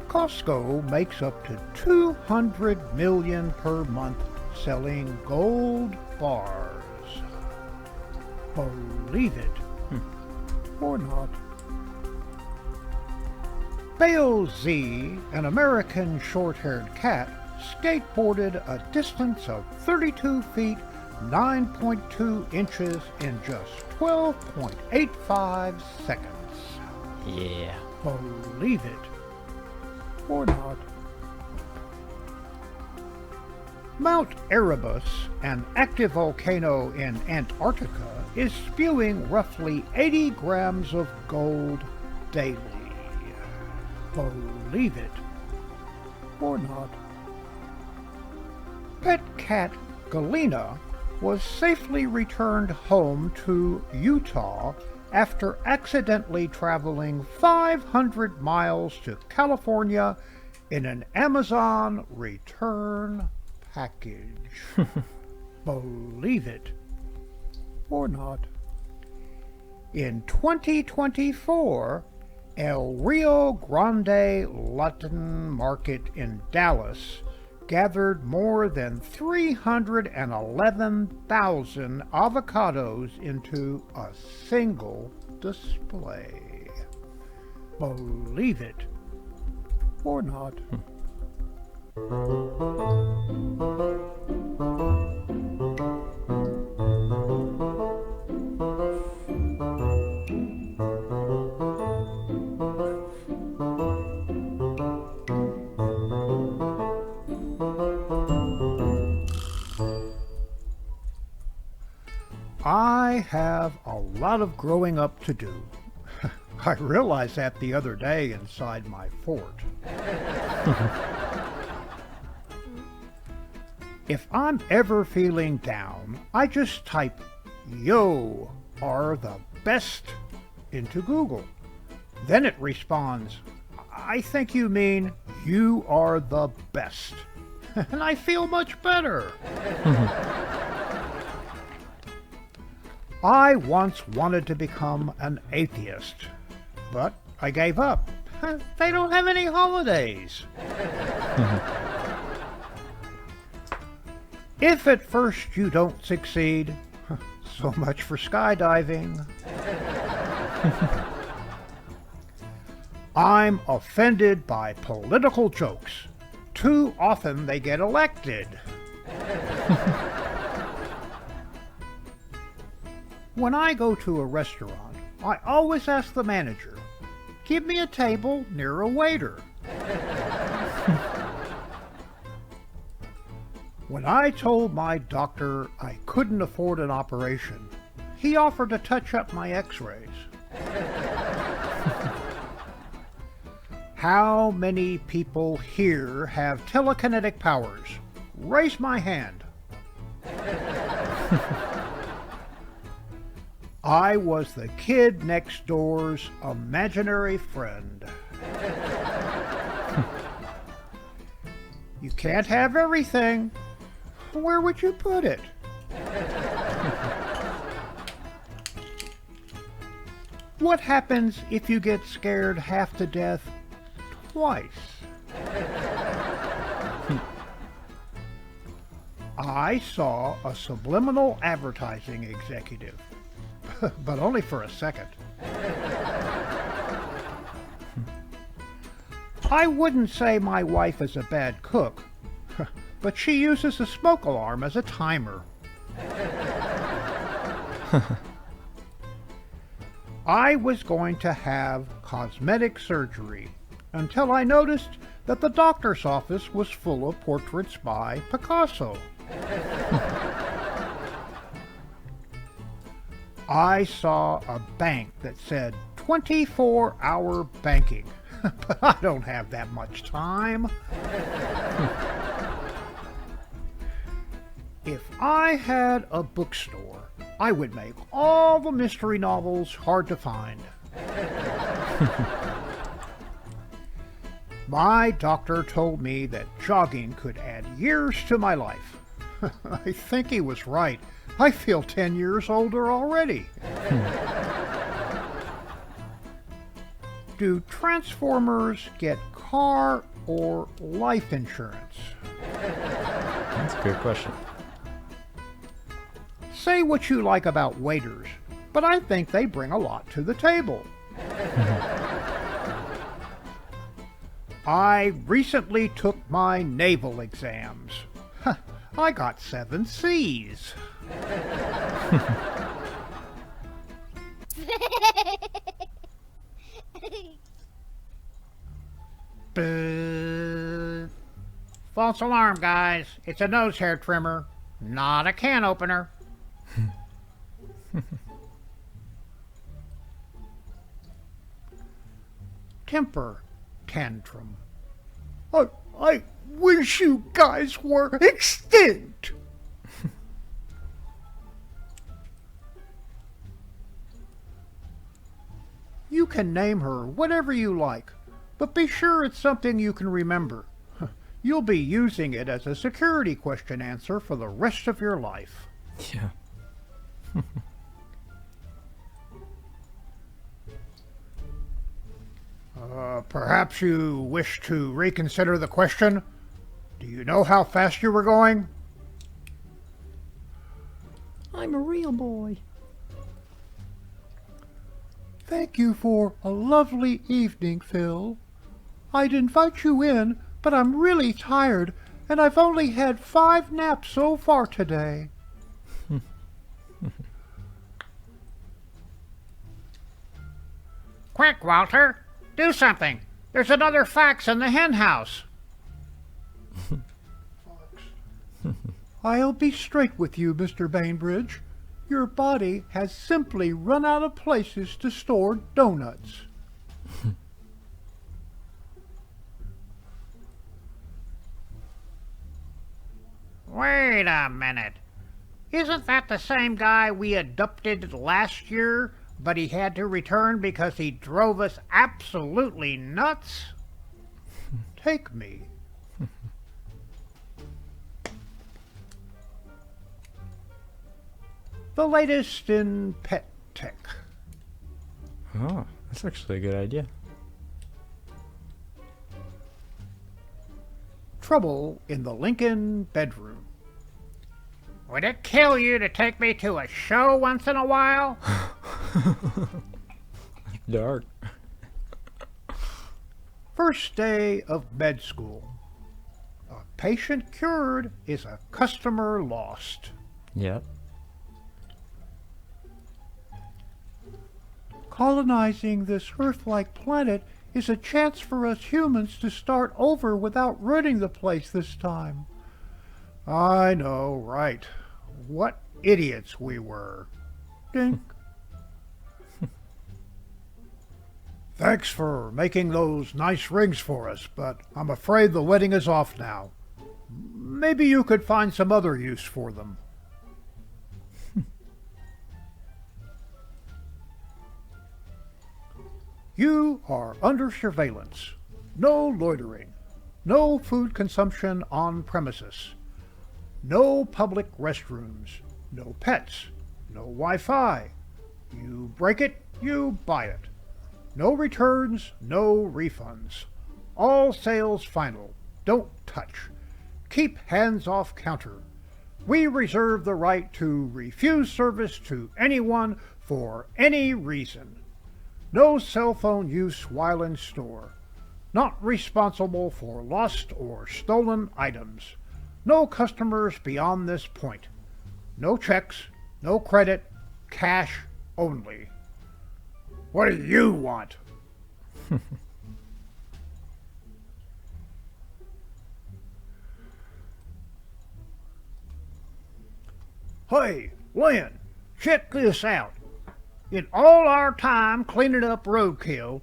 Costco makes up to $200 million per month selling gold bars. Believe it or not. Z, an American short-haired cat, skateboarded a distance of 32 feet 9.2 inches in just 12.85 seconds. Yeah. Believe it or not. Mount Erebus, an active volcano in Antarctica, is spewing roughly 80 grams of gold daily. Believe it or not. Pet cat Galena was safely returned home to Utah after accidentally traveling 500 miles to California in an Amazon return package. Believe it or not. In 2024, El Rio Grande Latin Market in Dallas gathered more than 311,000 avocados into a single display. Believe it or not. I have a lot of growing up to do. I realized that the other day inside my fort. If I'm ever feeling down, I just type "Yo are the best" into Google. Then it responds, "I think you mean you are the best." And I feel much better. I once wanted to become an atheist, but I gave up. They don't have any holidays. If at first you don't succeed, so much for skydiving. I'm offended by political jokes. Too often they get elected. When I go to a restaurant, I always ask the manager, "Give me a table near a waiter." When I told my doctor I couldn't afford an operation, he offered to touch up my x-rays. How many people here have telekinetic powers? Raise my hand. I was the kid next door's imaginary friend. You can't have everything. Where would you put it? What happens if you get scared half to death twice? I saw a subliminal advertising executive, but only for a second. I wouldn't say my wife is a bad cook, but she uses a smoke alarm as a timer. I was going to have cosmetic surgery until I noticed that the doctor's office was full of portraits by Picasso. I saw a bank that said 24-hour banking, but I don't have that much time. If I had a bookstore, I would make all the mystery novels hard to find. My doctor told me that jogging could add years to my life. I think he was right. I feel 10 years older already. Do Transformers get car or life insurance? That's a good question. Say what you like about waiters, but I think they bring a lot to the table. I recently took my naval exams. I got 7 C's. False alarm, guys. It's a nose hair trimmer, not a can opener. Temper tantrum. I wish you guys were extinct. You can name her whatever you like, but be sure it's something you can remember. You'll be using it as a security question answer for the rest of your life. Yeah. Perhaps you wish to reconsider the question? Do you know how fast you were going? I'm a real boy. Thank you for a lovely evening, Phil. I'd invite you in, but I'm really tired, and I've only had 5 naps so far today. Quick, Walter! Do something! There's another fax in the hen house. I'll be straight with you, Mr. Bainbridge. Your body has simply run out of places to store donuts. Wait a minute. Isn't that the same guy we adopted last year, but he had to return because he drove us absolutely nuts? Take me. The latest in pet tech. Oh, that's actually a good idea. Trouble in the Lincoln bedroom. Would it kill you to take me to a show once in a while? Dark. First day of med school. A patient cured is a customer lost. Yep. Colonizing this Earth-like planet is a chance for us humans to start over without ruining the place this time. I know, right. What idiots we were. Dink. Thanks for making those nice rings for us, but I'm afraid the wedding is off now. Maybe you could find some other use for them. You are under surveillance. No loitering. No food consumption on premises. No public restrooms. No pets. No Wi-Fi. You break it, you buy it. No returns, no refunds. All sales final. Don't touch. Keep hands off counter. We reserve the right to refuse service to anyone for any reason. No cell phone use while in store. Not responsible for lost or stolen items. No customers beyond this point. No checks, no credit, cash only. What do you want? Hey, Lynn, check this out. In all our time cleaning up roadkill,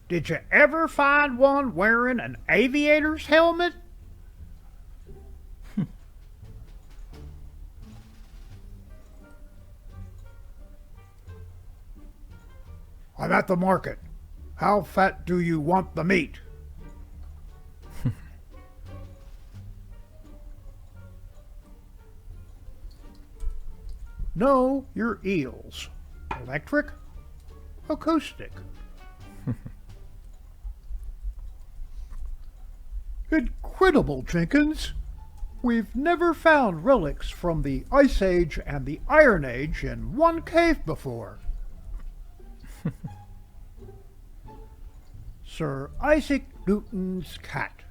did you ever find one wearing an aviator's helmet? I'm at the market. How fat do you want the meat? know your eels. Electric, acoustic. Incredible, Jenkins! We've never found relics from the Ice Age and the Iron Age in one cave before. Sir Isaac Newton's cat,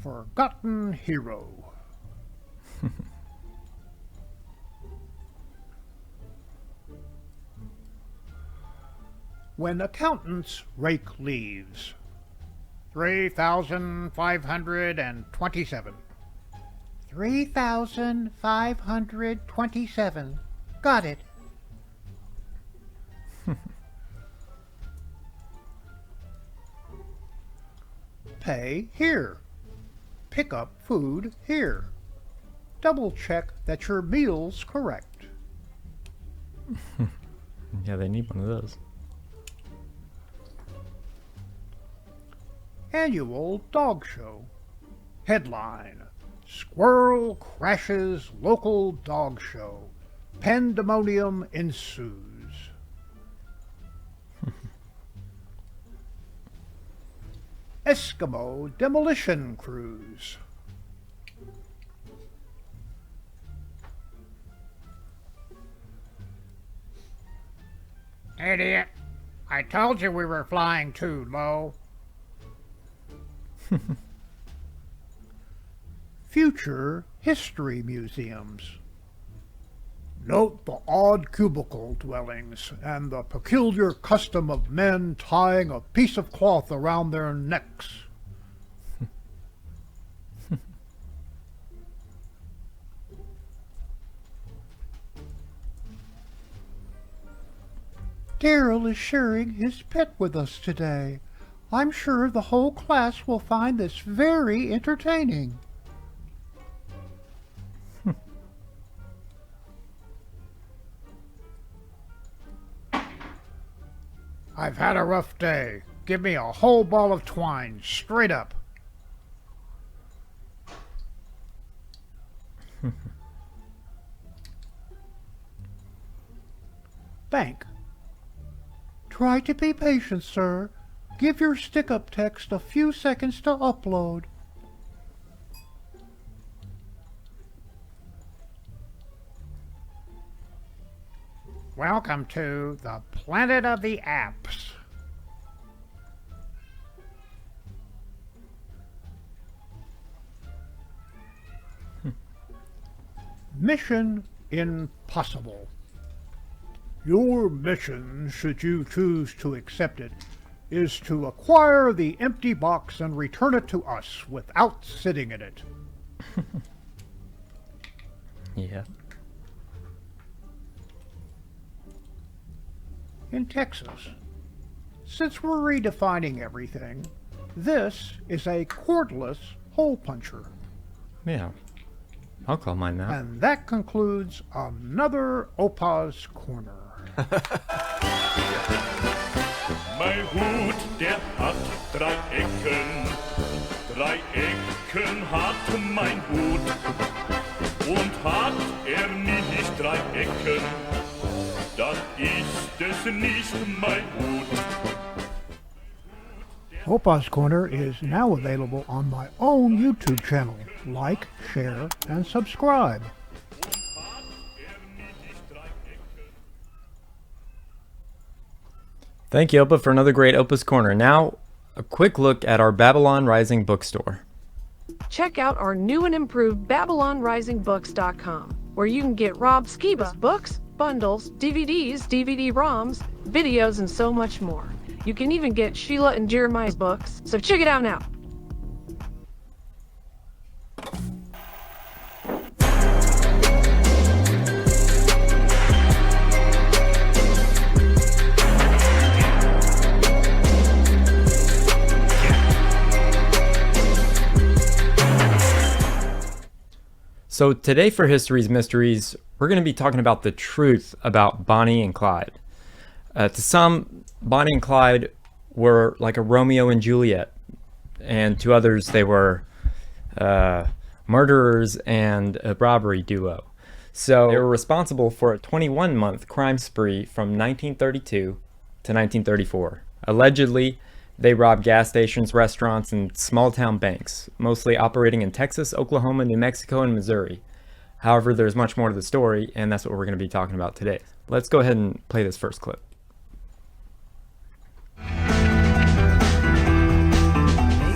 forgotten hero. When accountants rake leaves. 3,527. 3,527. Got it. Pay here. Pick up food here. Double check that your meal's correct. Yeah, they need one of those. Annual dog show. Headline: Squirrel crashes local dog show. Pandemonium ensues. Eskimo demolition cruise. Idiot. I told you we were flying too low. Future history museums. Note the odd cubicle dwellings and the peculiar custom of men tying a piece of cloth around their necks. Daryl is sharing his pet with us today. I'm sure the whole class will find this very entertaining. I've had a rough day. Give me a whole ball of twine, straight up. Bank. Try to be patient, sir. Give your stick-up text a few seconds to upload. Welcome to the planet of the apps. Mission impossible. Your mission, should you choose to accept it, is to acquire the empty box and return it to us without sitting in it. Yeah. In Texas, since we're redefining everything, this is a cordless hole puncher. Yeah. I'll call mine that. And that concludes another OPA'S Corner. Mein Hut, der hat 3 Ecken. 3 Ecken hat mein Hut. Und hat nicht 3 Ecken, dann ist es nicht mein Hut. OPA'S Corner is now available on my own YouTube channel. Like, share, and subscribe. Thank you, Opa, for another great OPA'S Corner. Now, a quick look at our Babylon Rising bookstore. Check out our new and improved BabylonRisingBooks.com, where you can get Rob Skiba's books, bundles, DVDs, DVD-ROMs, videos, and so much more. You can even get Sheila and Jeremiah's books, so check it out now. So today for History's Mysteries, we're going to be talking about the truth about Bonnie and Clyde. To some, Bonnie and Clyde were like a Romeo and Juliet, and to others they were murderers and a robbery duo. So they were responsible for a 21-month crime spree from 1932 to 1934. Allegedly, they robbed gas stations, restaurants, and small-town banks, mostly operating in Texas, Oklahoma, New Mexico, and Missouri. However, there's much more to the story, and that's what we're going to be talking about today. Let's go ahead and play this first clip. May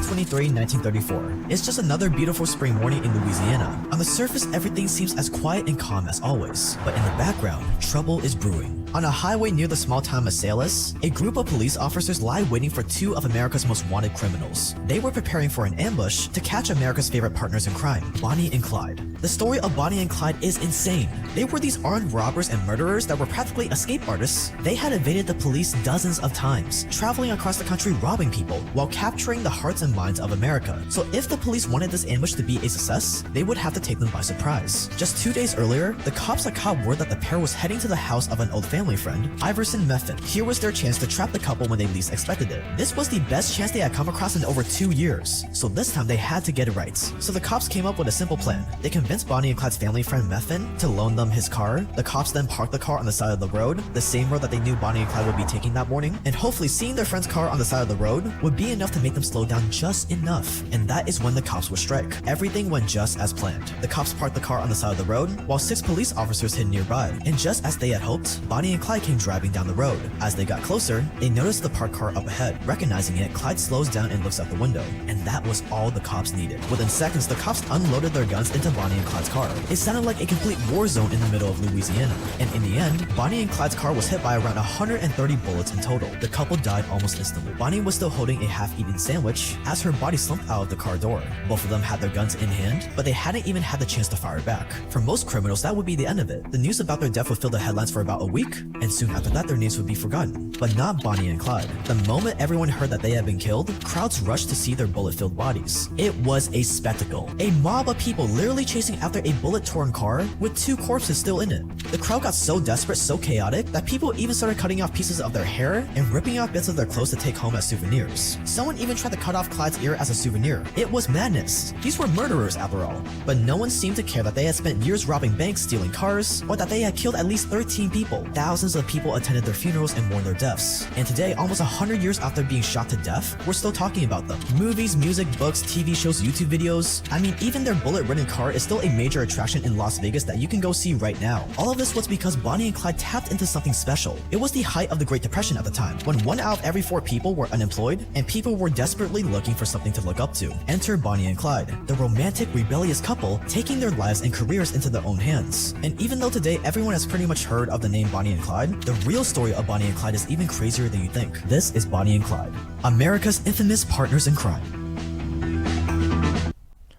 23, 1934. It's just another beautiful spring morning in Louisiana. On the surface, everything seems as quiet and calm as always, but in the background, trouble is brewing. On a highway near the small town Marsalis, a group of police officers lie waiting for two of America's most wanted criminals. They were preparing for an ambush to catch America's favorite partners in crime, Bonnie and Clyde. The story of Bonnie and Clyde is insane. They were these armed robbers and murderers that were practically escape artists. They had evaded the police dozens of times, traveling across the country robbing people while capturing the hearts and minds of America. So if the police wanted this ambush to be a success, they would have to take them by surprise. Just 2 days earlier, the cops had caught word that the pair was heading to the house of an old family friend, Iverson Meffin. Here was their chance to trap the couple when they least expected it. This was the best chance they had come across in over 2 years, so this time they had to get it right. So the cops came up with a simple plan. They convinced Bonnie and Clyde's family friend Meffin to loan them his car. The cops then parked the car on the side of the road, the same road that they knew Bonnie and Clyde would be taking that morning, and hopefully seeing their friend's car on the side of the road would be enough to make them slow down just enough. And that is when the cops would strike. Everything went just as planned. The cops parked the car on the side of the road, while 6 police officers hid nearby. And just as they had hoped, Bonnie and Clyde came driving down the road. As they got closer, they noticed the parked car up ahead. Recognizing it, Clyde slows down and looks out the window. And that was all the cops needed. Within seconds, the cops unloaded their guns into Bonnie and Clyde's car. It sounded like a complete war zone in the middle of Louisiana. And in the end, Bonnie and Clyde's car was hit by around 130 bullets in total. The couple died almost instantly. Bonnie was still holding a half-eaten sandwich as her body slumped out of the car door. Both of them had their guns in hand, but they hadn't even had the chance to fire back. For most criminals, that would be the end of it. The news about their death would fill the headlines for about a week, and soon after that, their names would be forgotten. But not Bonnie and Clyde. The moment everyone heard that they had been killed, crowds rushed to see their bullet-filled bodies. It was a spectacle. A mob of people literally chasing after a bullet-torn car with 2 corpses still in it. The crowd got so desperate, so chaotic, that people even started cutting off pieces of their hair and ripping off bits of their clothes to take home as souvenirs. Someone even tried to cut off Clyde's ear as a souvenir. It was madness. These were murderers after all. But no one seemed to care that they had spent years robbing banks, stealing cars, or that they had killed at least 13 people. Thousands of people attended their funerals and mourned their deaths. And today, almost 100 years after being shot to death, we're still talking about them. Movies, music, books, TV shows, YouTube videos. I mean, even their bullet-ridden car is still a major attraction in Las Vegas that you can go see right now. All of this was because Bonnie and Clyde tapped into something special. It was the height of the Great Depression at the time, when 1 out of every 4 people were unemployed, and people were desperately looking for something to look up to. Enter Bonnie and Clyde, the romantic, rebellious couple taking their lives and careers into their own hands. And even though today everyone has pretty much heard of the name Bonnie and Clyde, the real story of Bonnie and Clyde is even crazier than you think. This is Bonnie and Clyde, America's infamous partners in crime.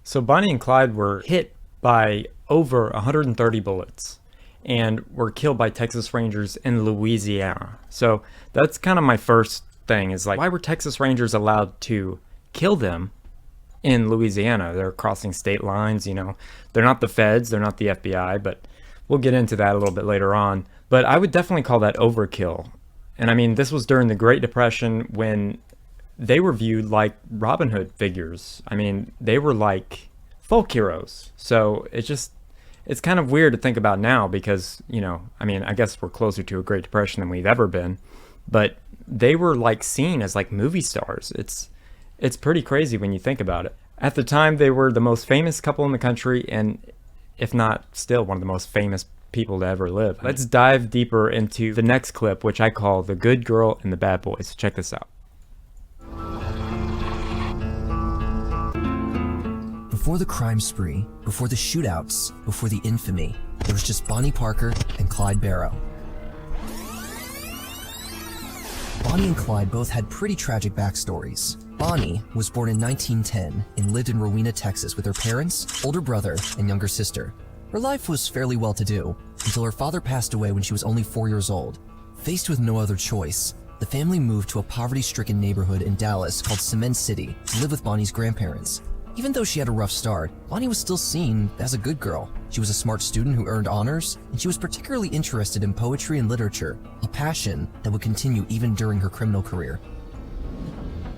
So Bonnie and Clyde were hit by over 130 bullets and were killed by Texas Rangers in Louisiana. So that's kind of my first thing, is like, why were Texas Rangers allowed to kill them in Louisiana? They're crossing state lines, you know. They're not the feds, they're not the FBI, but we'll get into that a little bit later on. But I would definitely call that overkill. And I mean, this was during the Great Depression when they were viewed like Robin Hood figures. I mean, they were like folk heroes. So it's kind of weird to think about now because, you know, I mean, I guess we're closer to a Great Depression than we've ever been, but they were like seen as like movie stars. It's pretty crazy when you think about it. At the time, they were the most famous couple in the country, and if not still one of the most famous people to ever live. Let's dive deeper into the next clip, which I call The Good Girl and the Bad Boys. Check this out. Before the crime spree, before the shootouts, before the infamy, there was just Bonnie Parker and Clyde Barrow. Bonnie and Clyde both had pretty tragic backstories. Bonnie was born in 1910 and lived in Rowena, Texas with her parents, older brother, and younger sister. Her life was fairly well-to-do until her father passed away when she was only 4 years old. Faced with no other choice, the family moved to a poverty-stricken neighborhood in Dallas called Cement City to live with Bonnie's grandparents. Even though she had a rough start, Bonnie was still seen as a good girl. She was a smart student who earned honors, and she was particularly interested in poetry and literature, a passion that would continue even during her criminal career.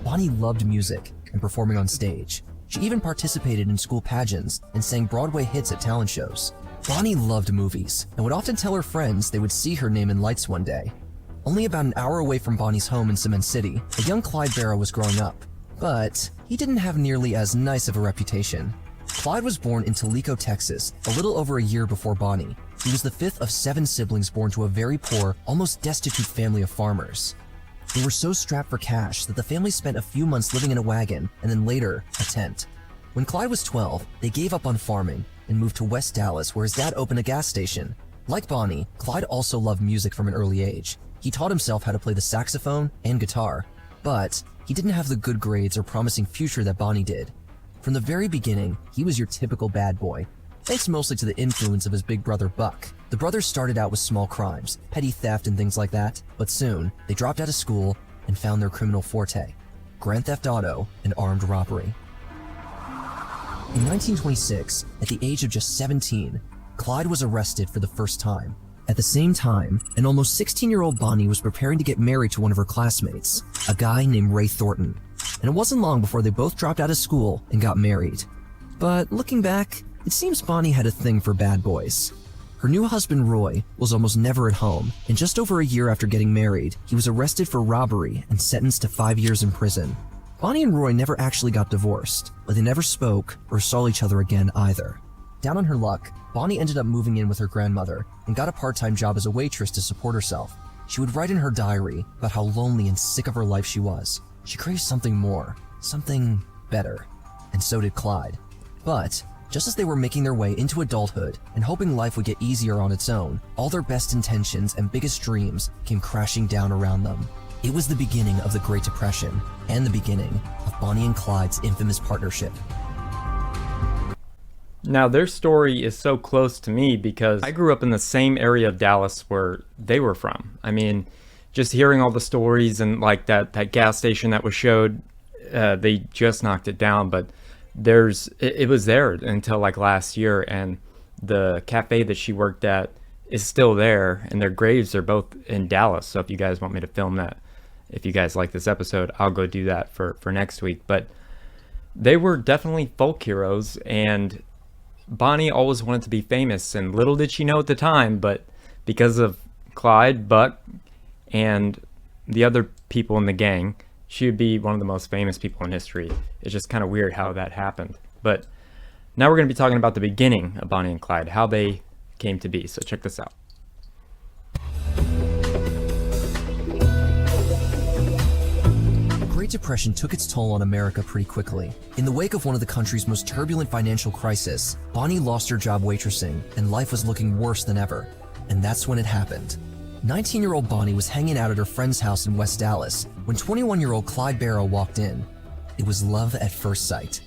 Bonnie loved music and performing on stage. She even participated in school pageants and sang Broadway hits at talent shows. Bonnie loved movies and would often tell her friends they would see her name in lights one day. Only about an hour away from Bonnie's home in Cement City, a young Clyde Barrow was growing up. But he didn't have nearly as nice of a reputation. Clyde was born in Toledo, Texas, a little over a year before Bonnie. He was the fifth of 7 siblings born to a very poor, almost destitute family of farmers. They were so strapped for cash that the family spent a few months living in a wagon and then later, a tent. When Clyde was 12, they gave up on farming and moved to West Dallas, where his dad opened a gas station. Like Bonnie, Clyde also loved music from an early age. He taught himself how to play the saxophone and guitar, but he didn't have the good grades or promising future that Bonnie did. From the very beginning, he was your typical bad boy, thanks mostly to the influence of his big brother Buck. The brothers started out with small crimes, petty theft and things like that, but soon they dropped out of school and found their criminal forte: grand theft auto and armed robbery. In 1926, at the age of just 17, Clyde was arrested for the first time. At the same time, an almost 16-year-old Bonnie was preparing to get married to one of her classmates, a guy named Ray Thornton. And it wasn't long before they both dropped out of school and got married. But looking back, it seems Bonnie had a thing for bad boys. Her new husband Roy was almost never at home, and just over a year after getting married, he was arrested for robbery and sentenced to 5 years in prison. Bonnie and Roy never actually got divorced, but they never spoke or saw each other again either. Down on her luck, Bonnie ended up moving in with her grandmother and got a part-time job as a waitress to support herself. She would write in her diary about how lonely and sick of her life she was. She craved something more, something better, and so did Clyde. But just as they were making their way into adulthood and hoping life would get easier on its own, all their best intentions and biggest dreams came crashing down around them. It was the beginning of the Great Depression and the beginning of Bonnie and Clyde's infamous partnership. Now, their story is so close to me because I grew up in the same area of Dallas where they were from. I mean, just hearing all the stories and like that gas station that was showed, they just knocked it down, but it was there until like last year, and the cafe that she worked at is still there, and their graves are both in Dallas. So if you guys want me to film that, if you guys like this episode, I'll go do that for next week. But they were definitely folk heroes, and Bonnie always wanted to be famous, and little did she know at the time, but because of Clyde, Buck, and the other people in the gang, she would be one of the most famous people in history. It's just kind of weird how that happened. But now we're going to be talking about the beginning of Bonnie and Clyde, how they came to be. So check this out. The Great Depression took its toll on America pretty quickly. In the wake of one of the country's most turbulent financial crises, Bonnie lost her job waitressing, and life was looking worse than ever. And that's when it happened. 19-year-old Bonnie was hanging out at her friend's house in West Dallas when 21-year-old Clyde Barrow walked in. It was love at first sight.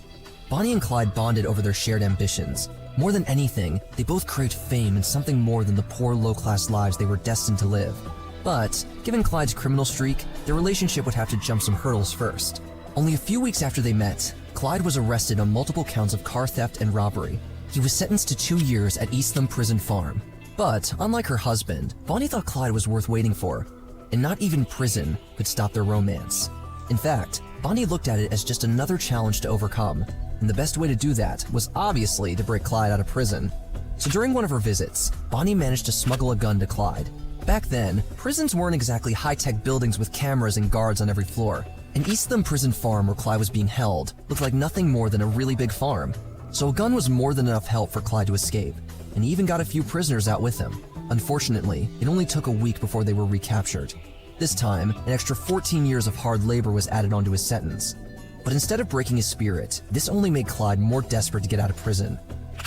Bonnie and Clyde bonded over their shared ambitions. More than anything, they both craved fame and something more than the poor, low-class lives they were destined to live. But, given Clyde's criminal streak, their relationship would have to jump some hurdles first. Only a few weeks after they met, Clyde was arrested on multiple counts of car theft and robbery. He was sentenced to 2 years at Eastham Prison Farm. But, unlike her husband, Bonnie thought Clyde was worth waiting for, and not even prison could stop their romance. In fact, Bonnie looked at it as just another challenge to overcome, and the best way to do that was obviously to break Clyde out of prison. So during one of her visits, Bonnie managed to smuggle a gun to Clyde. Back then, prisons weren't exactly high-tech buildings with cameras and guards on every floor. And Eastham Prison Farm, where Clyde was being held, looked like nothing more than a really big farm. So a gun was more than enough help for Clyde to escape, and he even got a few prisoners out with him. Unfortunately, it only took a week before they were recaptured. This time, an extra 14 years of hard labor was added onto his sentence. But instead of breaking his spirit, this only made Clyde more desperate to get out of prison.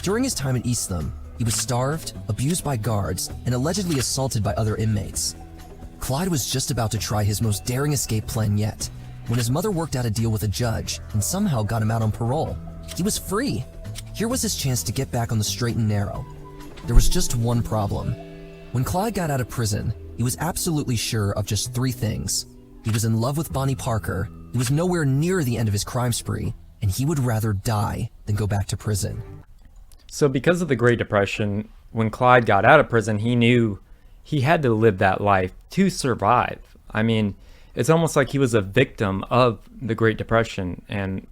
During his time at Eastham, he was starved, abused by guards, and allegedly assaulted by other inmates. Clyde was just about to try his most daring escape plan yet, when his mother worked out a deal with a judge and somehow got him out on parole. He was free. Here was his chance to get back on the straight and narrow. There was just one problem. When Clyde got out of prison, he was absolutely sure of just 3 things. He was in love with Bonnie Parker, he was nowhere near the end of his crime spree, and he would rather die than go back to prison. So because of the Great Depression, when Clyde got out of prison, he knew he had to live that life to survive. I mean, it's almost like he was a victim of the Great Depression and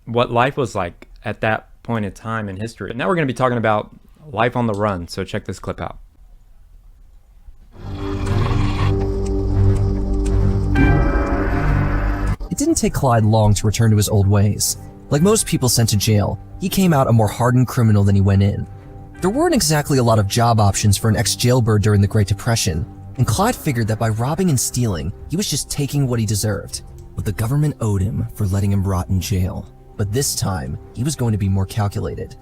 what life was like at that point in time in history. Now we're going to be talking about life on the run, so check this clip out. It didn't take Clyde long to return to his old ways. Like most people sent to jail, he came out a more hardened criminal than he went in. There weren't exactly a lot of job options for an ex-jailbird during the Great Depression, and Clyde figured that by robbing and stealing, he was just taking what he deserved. But the government owed him for letting him rot in jail. But this time, he was going to be more calculated.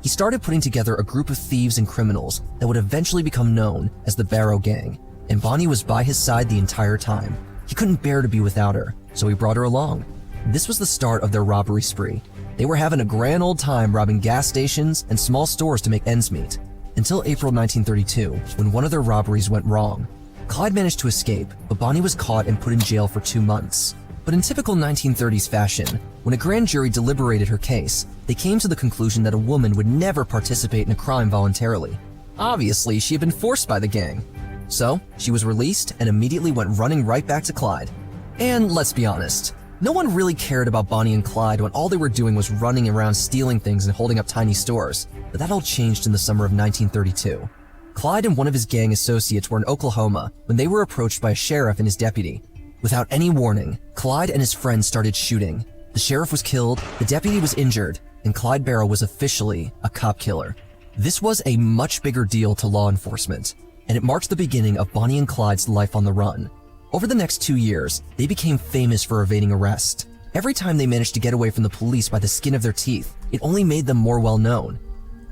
He started putting together a group of thieves and criminals that would eventually become known as the Barrow Gang, and Bonnie was by his side the entire time. He couldn't bear to be without her, so he brought her along. This was the start of their robbery spree. They were having a grand old time robbing gas stations and small stores to make ends meet. Until April 1932, when one of their robberies went wrong. Clyde managed to escape, but Bonnie was caught and put in jail for 2 months. But in typical 1930s fashion, when a grand jury deliberated her case, they came to the conclusion that a woman would never participate in a crime voluntarily. Obviously, she had been forced by the gang. So, she was released and immediately went running right back to Clyde. And let's be honest, no one really cared about Bonnie and Clyde when all they were doing was running around stealing things and holding up tiny stores. But that all changed in the summer of 1932. Clyde and one of his gang associates were in Oklahoma when they were approached by a sheriff and his deputy. Without any warning, Clyde and his friends started shooting. The sheriff was killed, the deputy was injured, and Clyde Barrow was officially a cop killer. This was a much bigger deal to law enforcement, and it marked the beginning of Bonnie and Clyde's life on the run. Over the next 2 years, they became famous for evading arrest. Every time they managed to get away from the police by the skin of their teeth, it only made them more well-known.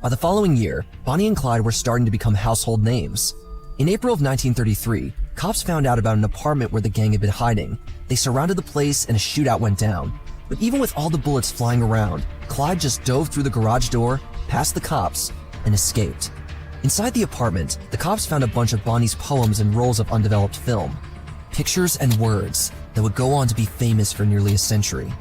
By the following year, Bonnie and Clyde were starting to become household names. In April of 1933, cops found out about an apartment where the gang had been hiding. They surrounded the place and a shootout went down. But even with all the bullets flying around, Clyde just dove through the garage door, past the cops, and escaped. Inside the apartment, the cops found a bunch of Bonnie's poems and rolls of undeveloped film. Pictures and words that would go on to be famous for nearly a century.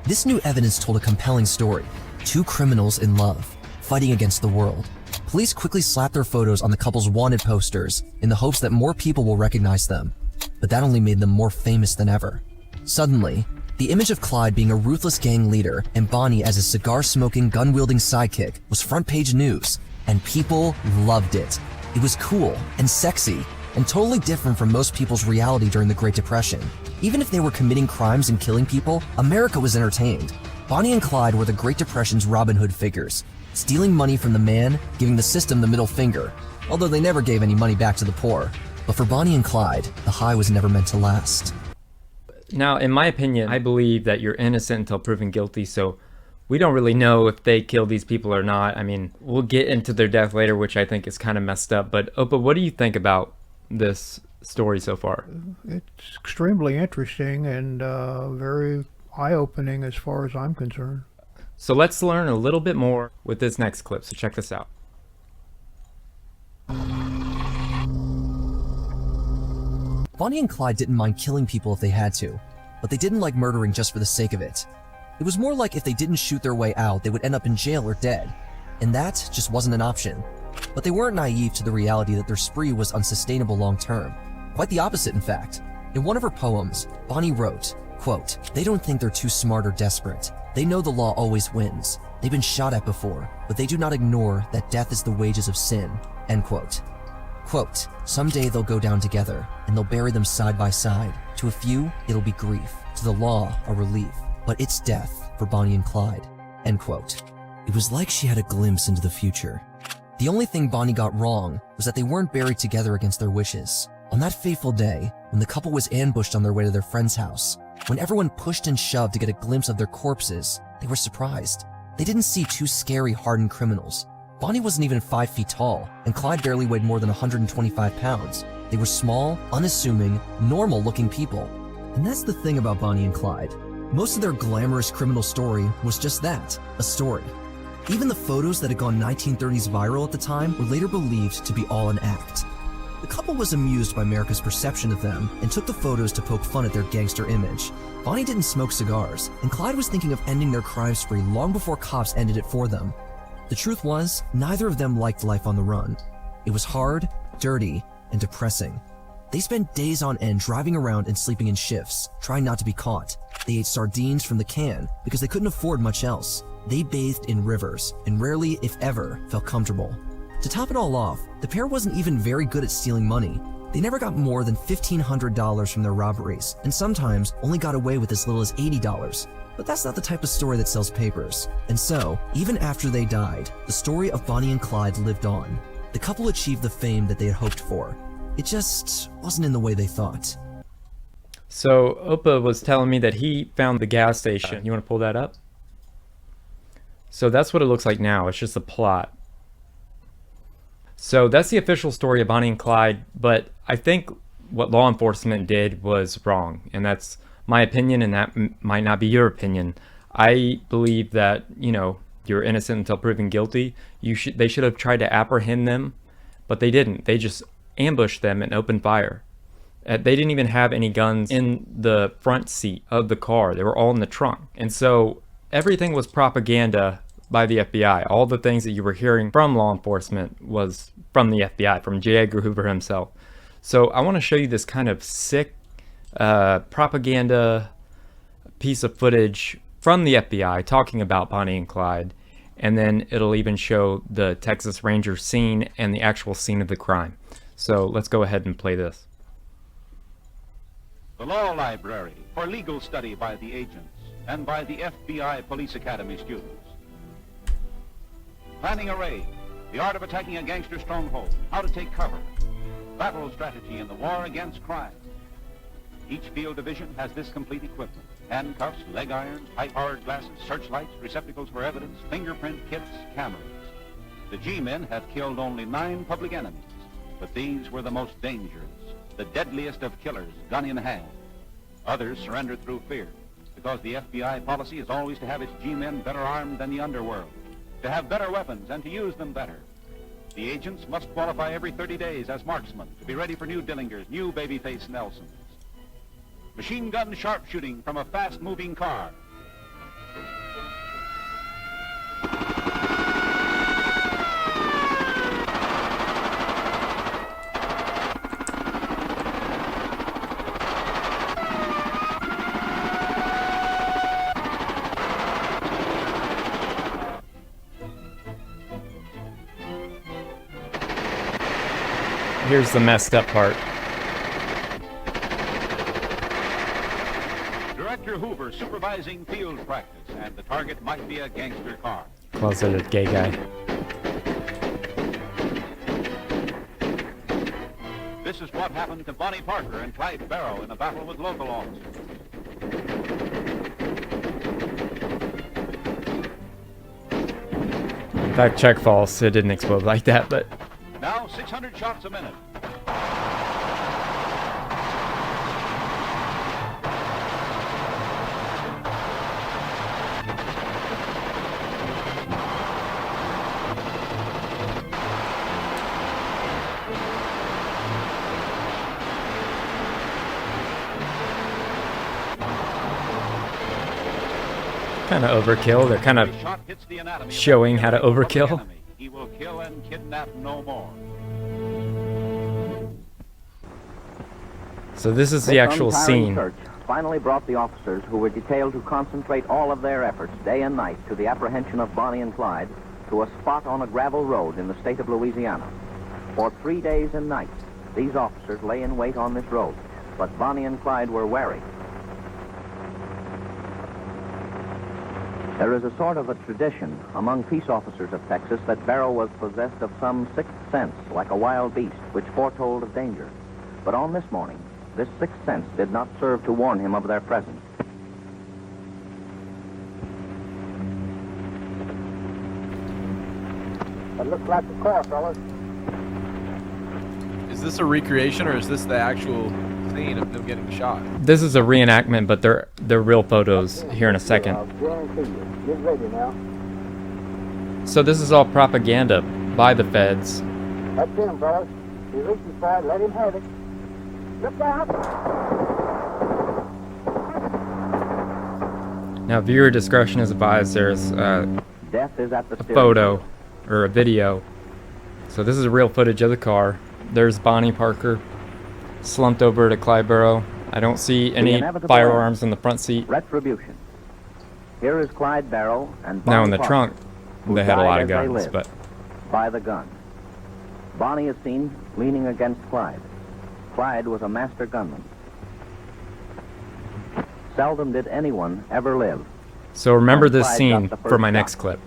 This new evidence told a compelling story. 2 criminals in love, fighting against the world. Police quickly slapped their photos on the couple's wanted posters in the hopes that more people will recognize them. But that only made them more famous than ever. Suddenly, the image of Clyde being a ruthless gang leader and Bonnie as a cigar-smoking, gun-wielding sidekick was front-page news, and people loved it. It was cool and sexy, and totally different from most people's reality during the Great Depression. Even if they were committing crimes and killing people, America was entertained. Bonnie and Clyde were the Great Depression's Robin Hood figures, stealing money from the man, giving the system the middle finger, although they never gave any money back to the poor. But for Bonnie and Clyde, the high was never meant to last. Now, in my opinion, I believe that you're innocent until proven guilty, so we don't really know if they killed these people or not. I mean, we'll get into their death later, which I think is kind of messed up. But Opa, what do you think about this story so far? It's extremely interesting and very eye-opening as far as I'm concerned. So let's learn a little bit more with this next clip, so check this out. Bonnie and Clyde didn't mind killing people if they had to, but they didn't like murdering just for the sake of it. It was more like if they didn't shoot their way out, they would end up in jail or dead, and that just wasn't an option. But they weren't naive to the reality that their spree was unsustainable long-term. Quite the opposite, in fact. In one of her poems, Bonnie wrote, quote, "They don't think they're too smart or desperate. They know the law always wins. They've been shot at before, but they do not ignore that death is the wages of sin." End quote. Quote, "Someday they'll go down together, and they'll bury them side by side. To a few, it'll be grief. To the law, a relief. But it's death for Bonnie and Clyde." End quote. It was like she had a glimpse into the future. The only thing Bonnie got wrong was that they weren't buried together against their wishes. On that fateful day, when the couple was ambushed on their way to their friend's house, when everyone pushed and shoved to get a glimpse of their corpses, they were surprised. They didn't see 2 scary, hardened criminals. Bonnie wasn't even 5 feet tall, and Clyde barely weighed more than 125 pounds. They were small, unassuming, normal-looking people. And that's the thing about Bonnie and Clyde. Most of their glamorous criminal story was just that, a story. Even the photos that had gone 1930s viral at the time were later believed to be all an act. The couple was amused by America's perception of them and took the photos to poke fun at their gangster image. Bonnie didn't smoke cigars, and Clyde was thinking of ending their crime spree long before cops ended it for them. The truth was, neither of them liked life on the run. It was hard, dirty, and depressing. They spent days on end driving around and sleeping in shifts, trying not to be caught. They ate sardines from the can because they couldn't afford much else. They bathed in rivers and rarely, if ever, felt comfortable. To top it all off, the pair wasn't even very good at stealing money. They never got more than $1,500 from their robberies, and sometimes only got away with as little as $80. But that's not the type of story that sells papers. And so, even after they died, the story of Bonnie and Clyde lived on. The couple achieved the fame that they had hoped for. It just wasn't in the way they thought. So Opa was telling me that he found the gas station. You want to pull that up? So that's what it looks like now. It's just a plot. So that's the official story of Bonnie and Clyde, but I think what law enforcement did was wrong, and that's my opinion, and that might not be your opinion. I believe that, you know, you're innocent until proven guilty. They should have tried to apprehend them, but they didn't. They just ambushed them and opened fire. They didn't even have any guns in the front seat of the car. They were all in the trunk. And so everything was propaganda by the FBI. All the things that you were hearing from law enforcement was from the FBI, from J. Edgar Hoover himself. So I want to show you this kind of sick propaganda piece of footage from the FBI talking about Bonnie and Clyde, and then it'll even show the Texas Ranger scene and the actual scene of the crime. So let's go ahead and play this. The Law Library for legal study by the agents and by the FBI Police Academy students. Planning a raid, the art of attacking a gangster stronghold, how to take cover, battle strategy in the war against crime. Each field division has this complete equipment: handcuffs, leg irons, high-powered glasses, searchlights, receptacles for evidence, fingerprint kits, cameras. The G-men have killed only 9 public enemies, but these were the most dangerous, the deadliest of killers, gun in hand. Others surrendered through fear, because the FBI policy is always to have its G-men better armed than the underworld, to have better weapons and to use them better. The agents must qualify every 30 days as marksmen to be ready for new Dillingers, new babyface Nelsons. Machine gun sharpshooting from a fast-moving car. Here's the messed up part. Director Hoover supervising field practice, and the target might be a gangster car. Closeted gay guy. This is what happened to Bonnie Parker and Clyde Barrow in a battle with local officers. In fact, check false. It didn't explode like that, but Now 600 shots a minute. kind of overkill. They're kind of showing how to overkill. He will kill and kidnap no more. So this is the actual scene. Search finally brought the officers who were detailed to concentrate all of their efforts day and night to the apprehension of Bonnie and Clyde to a spot on a gravel road in the state of Louisiana. For 3 days and nights, these officers lay in wait on this road, but Bonnie and Clyde were wary. There is a sort of a tradition among peace officers of Texas that Barrow was possessed of some sixth sense, like a wild beast, which foretold of danger. But on this morning, this sixth sense did not serve to warn him of their presence. It looks like a car, fellas. Is this a recreation or is this the actual scene of them getting shot? This is a reenactment, but they're real photos here in a second. Guarantee you. Get ready now. So this is all propaganda by the feds. That's him, fellas. He reaches for it. Let him have it. Look out! Now, viewer discretion is advised. There's Death is at the a photo or a video. So this is real footage of the car. There's Bonnie Parker slumped over to Clyde Barrow. I don't see any firearms in the front seat. Retribution. Here is Clyde Barrow and Bonnie Now in the Parker, trunk, who they had a died lot of as they guns, lived, but by the gun. Bonnie is seen leaning against Clyde. Clyde was a master gunman. Seldom did anyone ever live. So remember when this Clyde scene got the for first my shot. next clip.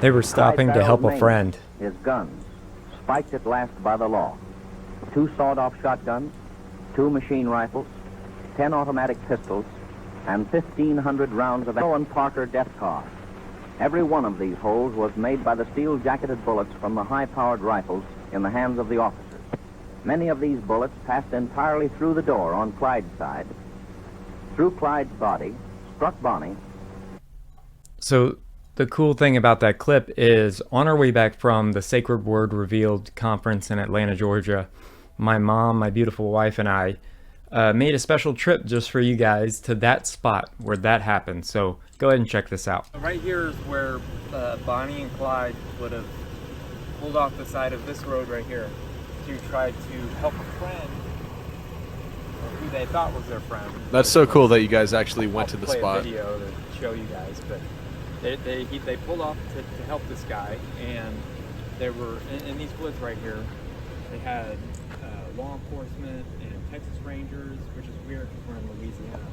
They were stopping to help a friend. His guns, spiked at last by the law. 2 sawed-off shotguns, 2 machine rifles, 10 automatic pistols, and 1,500 rounds of Earl and Parker death car. Every one of these holes was made by the steel-jacketed bullets from the high-powered rifles in the hands of the officers. Many of these bullets passed entirely through the door on Clyde's side, through Clyde's body, struck Bonnie. So the cool thing about that clip is on our way back from the Sacred Word Revealed conference in Atlanta, Georgia, my mom, my beautiful wife, and I made a special trip just for you guys to that spot where that happened. So go ahead and check this out. Right here is where Bonnie and Clyde would have pulled off the side of this road right here to try to help a friend who they thought was their friend. That's so cool that you guys actually went to the Play spot. a video to show you guys, but they pulled off to help this guy, and they were in these woods right here. They had law enforcement and Texas Rangers, which is weird because we're in Louisiana,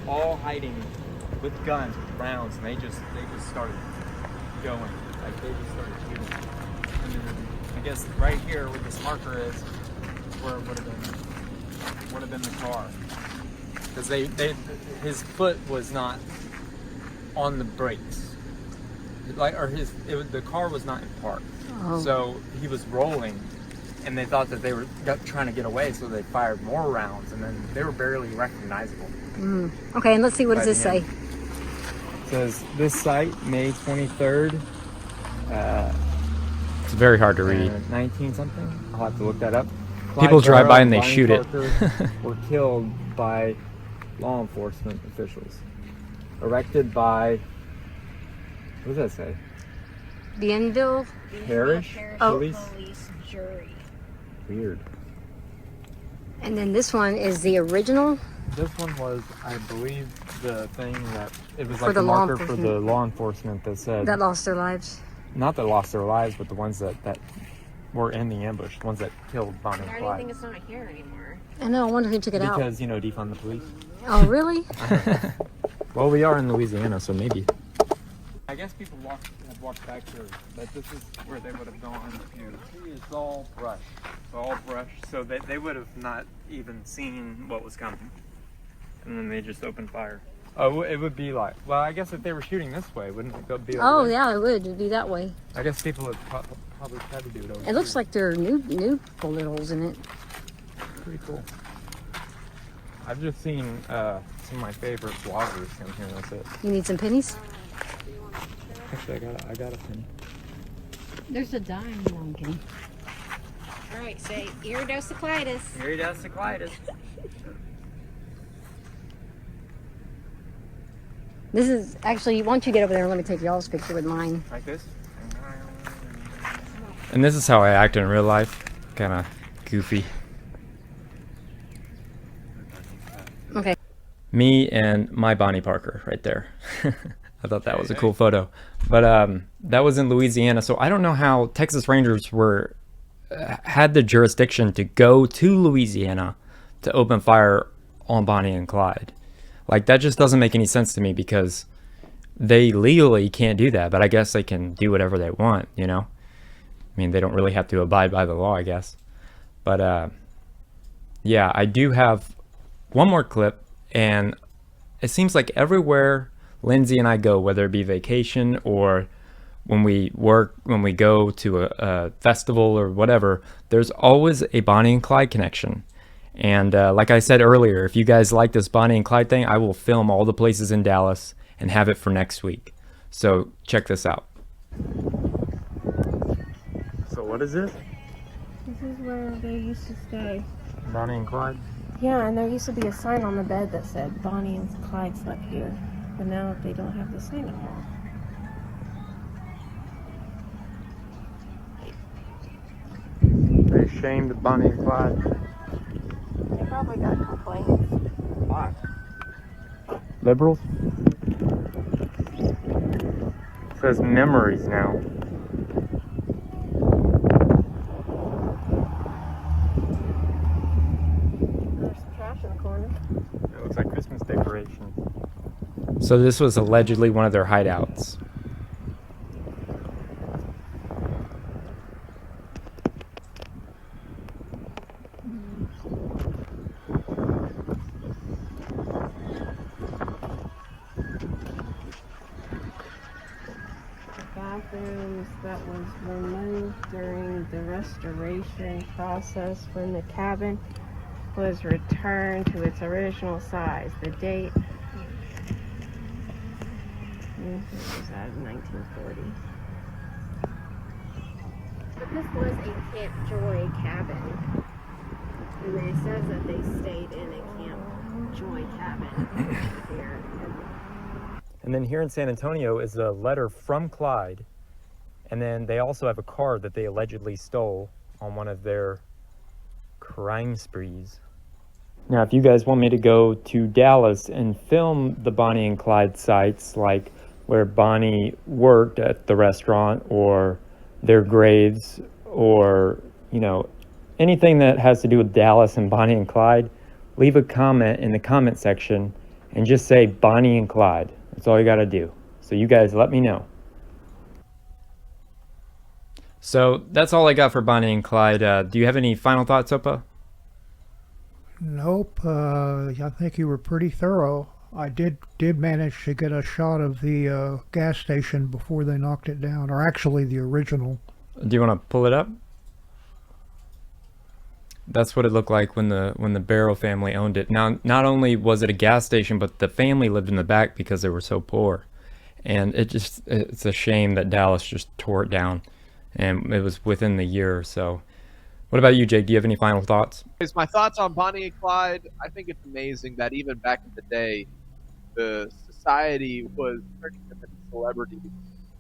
all hiding with guns, with rounds, and they just started going. Like they just started shooting. And then I guess right here where this marker is, where it would have been the car, because his foot was not on the brakes, the car was not in park. Oh. So he was rolling, and they thought that they were trying to get away, so they fired more rounds, and then they were barely recognizable. Okay, and let's see, what does this say? It says, this site, May 23rd. It's very hard to read. 19 something. I'll have to look that up. People drive by and they Bonnie shoot it. Parker were killed by law enforcement officials. Erected by, what does that say? Bienville Parish Police? Police Jury. Weird. And then this one is the original. This one was, I believe, the thing that it was For like the the law marker for the law enforcement that said that lost their lives. not that lost their lives, but the ones that were in the ambush, the ones that killed Bonnie and I don't Clyde. think it's not here anymore. I know, I wonder who took it out. Because, defund the police. Oh, really? Well, we are in Louisiana, so maybe. I guess people have walked back here, but this is where they would have gone to. It's all brush. It's all brush, so they would have not even seen what was coming. And then they just opened fire. Oh, it would be like, well, I guess if they were shooting this way, wouldn't it be like Oh, this? yeah, it would. It'd be that way. I guess people would probably try to do it over It looks like there are new bullet holes in it. pretty cool. I've just seen some of my favorite vloggers come here, that's it. You need some pennies? Actually, I got a penny. There's a dime. No, I'm kidding. All right, say iridocyclitis. Iridocyclitis. This is actually, why don't you get over there and let me take y'all's picture with mine? Like this? And this is how I act in real life. Kind of goofy. Okay. Me and my Bonnie Parker right there. I thought that was a cool photo. But that was in Louisiana, so I don't know how Texas Rangers had the jurisdiction to go to Louisiana to open fire on Bonnie and Clyde. Like, that just doesn't make any sense to me, because they legally can't do that, but I guess they can do whatever they want, I mean, they don't really have to abide by the law, I guess. But yeah, I do have one more clip, and it seems like everywhere Lindsay and I go, whether it be vacation or when we go to a festival or whatever, there's always a Bonnie and Clyde connection. And like I said earlier, if you guys like this Bonnie and Clyde thing, I will film all the places in Dallas and have it for next week. So check this out. So what is this? This is where they used to stay. Bonnie and Clyde? Yeah, and there used to be a sign on the bed that said Bonnie and Clyde slept here. But now they don't have the sign anymore. ashamed of Bonnie and Clyde? They probably got complaints. Why? Liberals? It says memories now. There's some trash in the corner. It looks like Christmas decorations. So this was allegedly one of their hideouts. Bathrooms that was removed during the restoration process when the cabin was returned to its original size. The date was out of 1940. This was a Camp Joy cabin. And it says that they stayed in a Camp Joy cabin here. And then here in San Antonio is a letter from Clyde. And then they also have a car that they allegedly stole on one of their crime sprees. Now, if you guys want me to go to Dallas and film the Bonnie and Clyde sites, like where Bonnie worked at the restaurant, or their graves, or, you know, anything that has to do with Dallas and Bonnie and Clyde, leave a comment in the comment section and just say Bonnie and Clyde. That's all you got to do. So you guys let me know. So that's all I got for Bonnie and Clyde. Do you have any final thoughts, Opa? Nope. I think you were pretty thorough. I did manage to get a shot of the gas station before they knocked it down, or actually the original. Do you want to pull it up? That's what it looked like when the Barrow family owned it. Now, not only was it a gas station, but the family lived in the back because they were so poor. And it's a shame that Dallas just tore it down. And it was within the year or so. What about you, Jake? Do you have any final thoughts? My thoughts on Bonnie and Clyde. I think it's amazing that even back in the day, the society was turning them into celebrities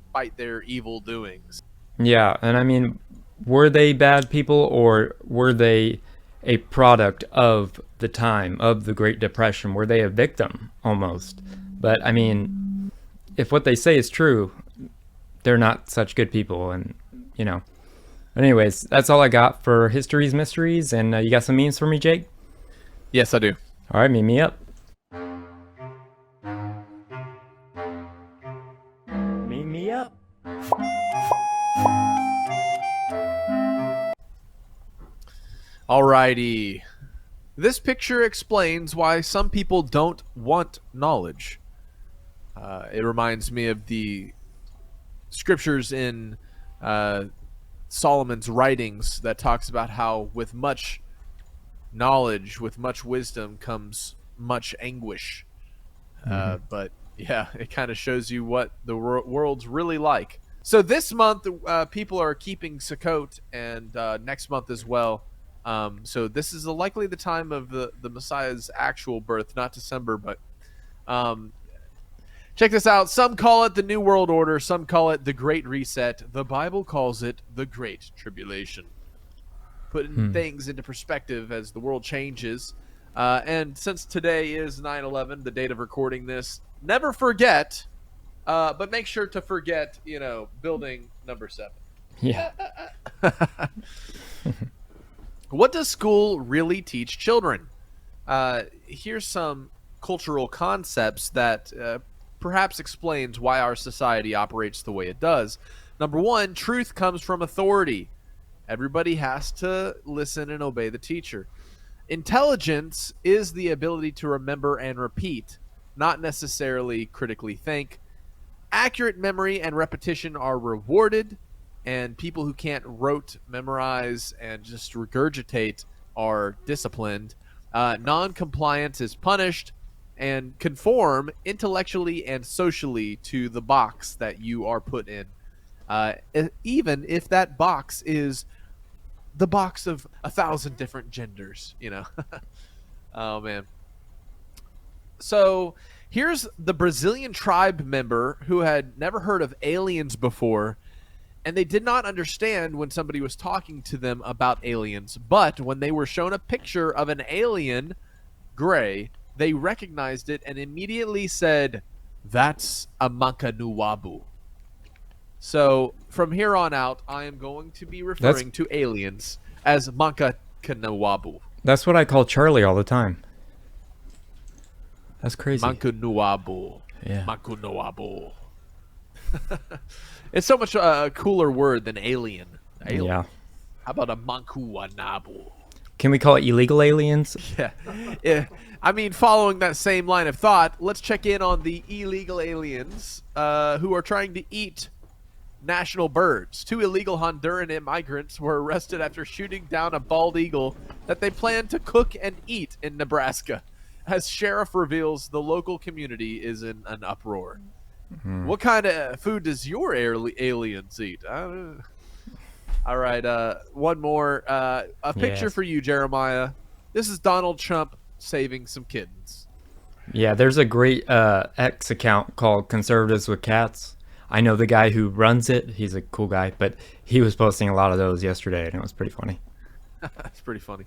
despite their evil doings. Yeah, and I mean, were they bad people, or were they a product of the time, of the Great Depression? Were they a victim, almost? But, I mean, if what they say is true, they're not such good people, and, you know. Anyways, that's all I got for History's Mysteries, and you got some memes for me, Jake? Yes, I do. All right, meet me up. Meet me up. Alrighty. This picture explains why some people don't want knowledge. It reminds me of the scriptures in Solomon's writings that talks about how with much knowledge, with much wisdom comes much anguish. But yeah, it kind of shows you what the world's really like. So this month, people are keeping Sukkot, and next month as well. So this is likely the time of the Messiah's actual birth, not December, but check this out. Some call it the New World Order. Some call it the Great Reset. The Bible calls it the Great Tribulation. Putting things into perspective as the world changes. And since today is 9/11, the date of recording this, never forget, but make sure to forget, building number 7. Yeah. What does school really teach children? Here's some cultural concepts that perhaps explains why our society operates the way it does. Number 1, truth comes from authority. Everybody has to listen and obey the teacher. Intelligence is the ability to remember and repeat, not necessarily critically think. Accurate memory and repetition are rewarded, and people who can't rote, memorize, and just regurgitate are disciplined. Non-compliance is punished, and conform intellectually and socially to the box that you are put in, even if that box is the box of 1,000 different genders, Oh, man. So here's the Brazilian tribe member who had never heard of aliens before, and they did not understand when somebody was talking to them about aliens. But when they were shown a picture of an alien, gray, they recognized it and immediately said, "That's a Makanuwabu." So from here on out, I am going to be referring to aliens as Makanuwabu. That's what I call Charlie all the time. That's crazy. Makanuwabu. Yeah. Makanuwabu. It's so much a cooler word than alien. Yeah. How about a Mankuwanabu? Can we call it illegal aliens? Yeah. I mean, following that same line of thought, let's check in on the illegal aliens who are trying to eat national birds. 2 illegal Honduran immigrants were arrested after shooting down a bald eagle that they plan to cook and eat in Nebraska. As sheriff reveals, the local community is in an uproar. Mm-hmm. What kind of food does your aliens eat? All right, one more. A picture for you, Jeremiah. This is Donald Trump saving some kittens. Yeah, there's a great X account called Conservatives with Cats. I know the guy who runs it. He's a cool guy, but he was posting a lot of those yesterday, and it was pretty funny. That's pretty funny.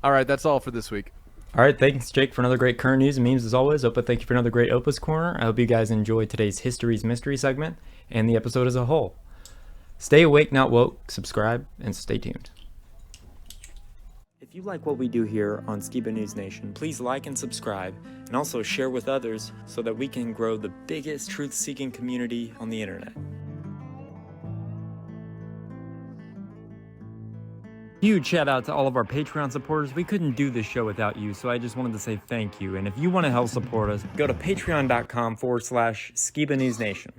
All right, that's all for this week. All right, thanks, Jake, for another great current news and memes as always. Opa, thank you for another great Opa's Corner. I hope you guys enjoyed today's History's Mystery segment and the episode as a whole. Stay awake, not woke, subscribe, and stay tuned. If you like what we do here on Skiba News Nation, please like and subscribe, and also share with others so that we can grow the biggest truth-seeking community on the internet. Huge shout out to all of our Patreon supporters. We couldn't do this show without you, so I just wanted to say thank you. And if you want to help support us, go to patreon.com/Skiba News Nation.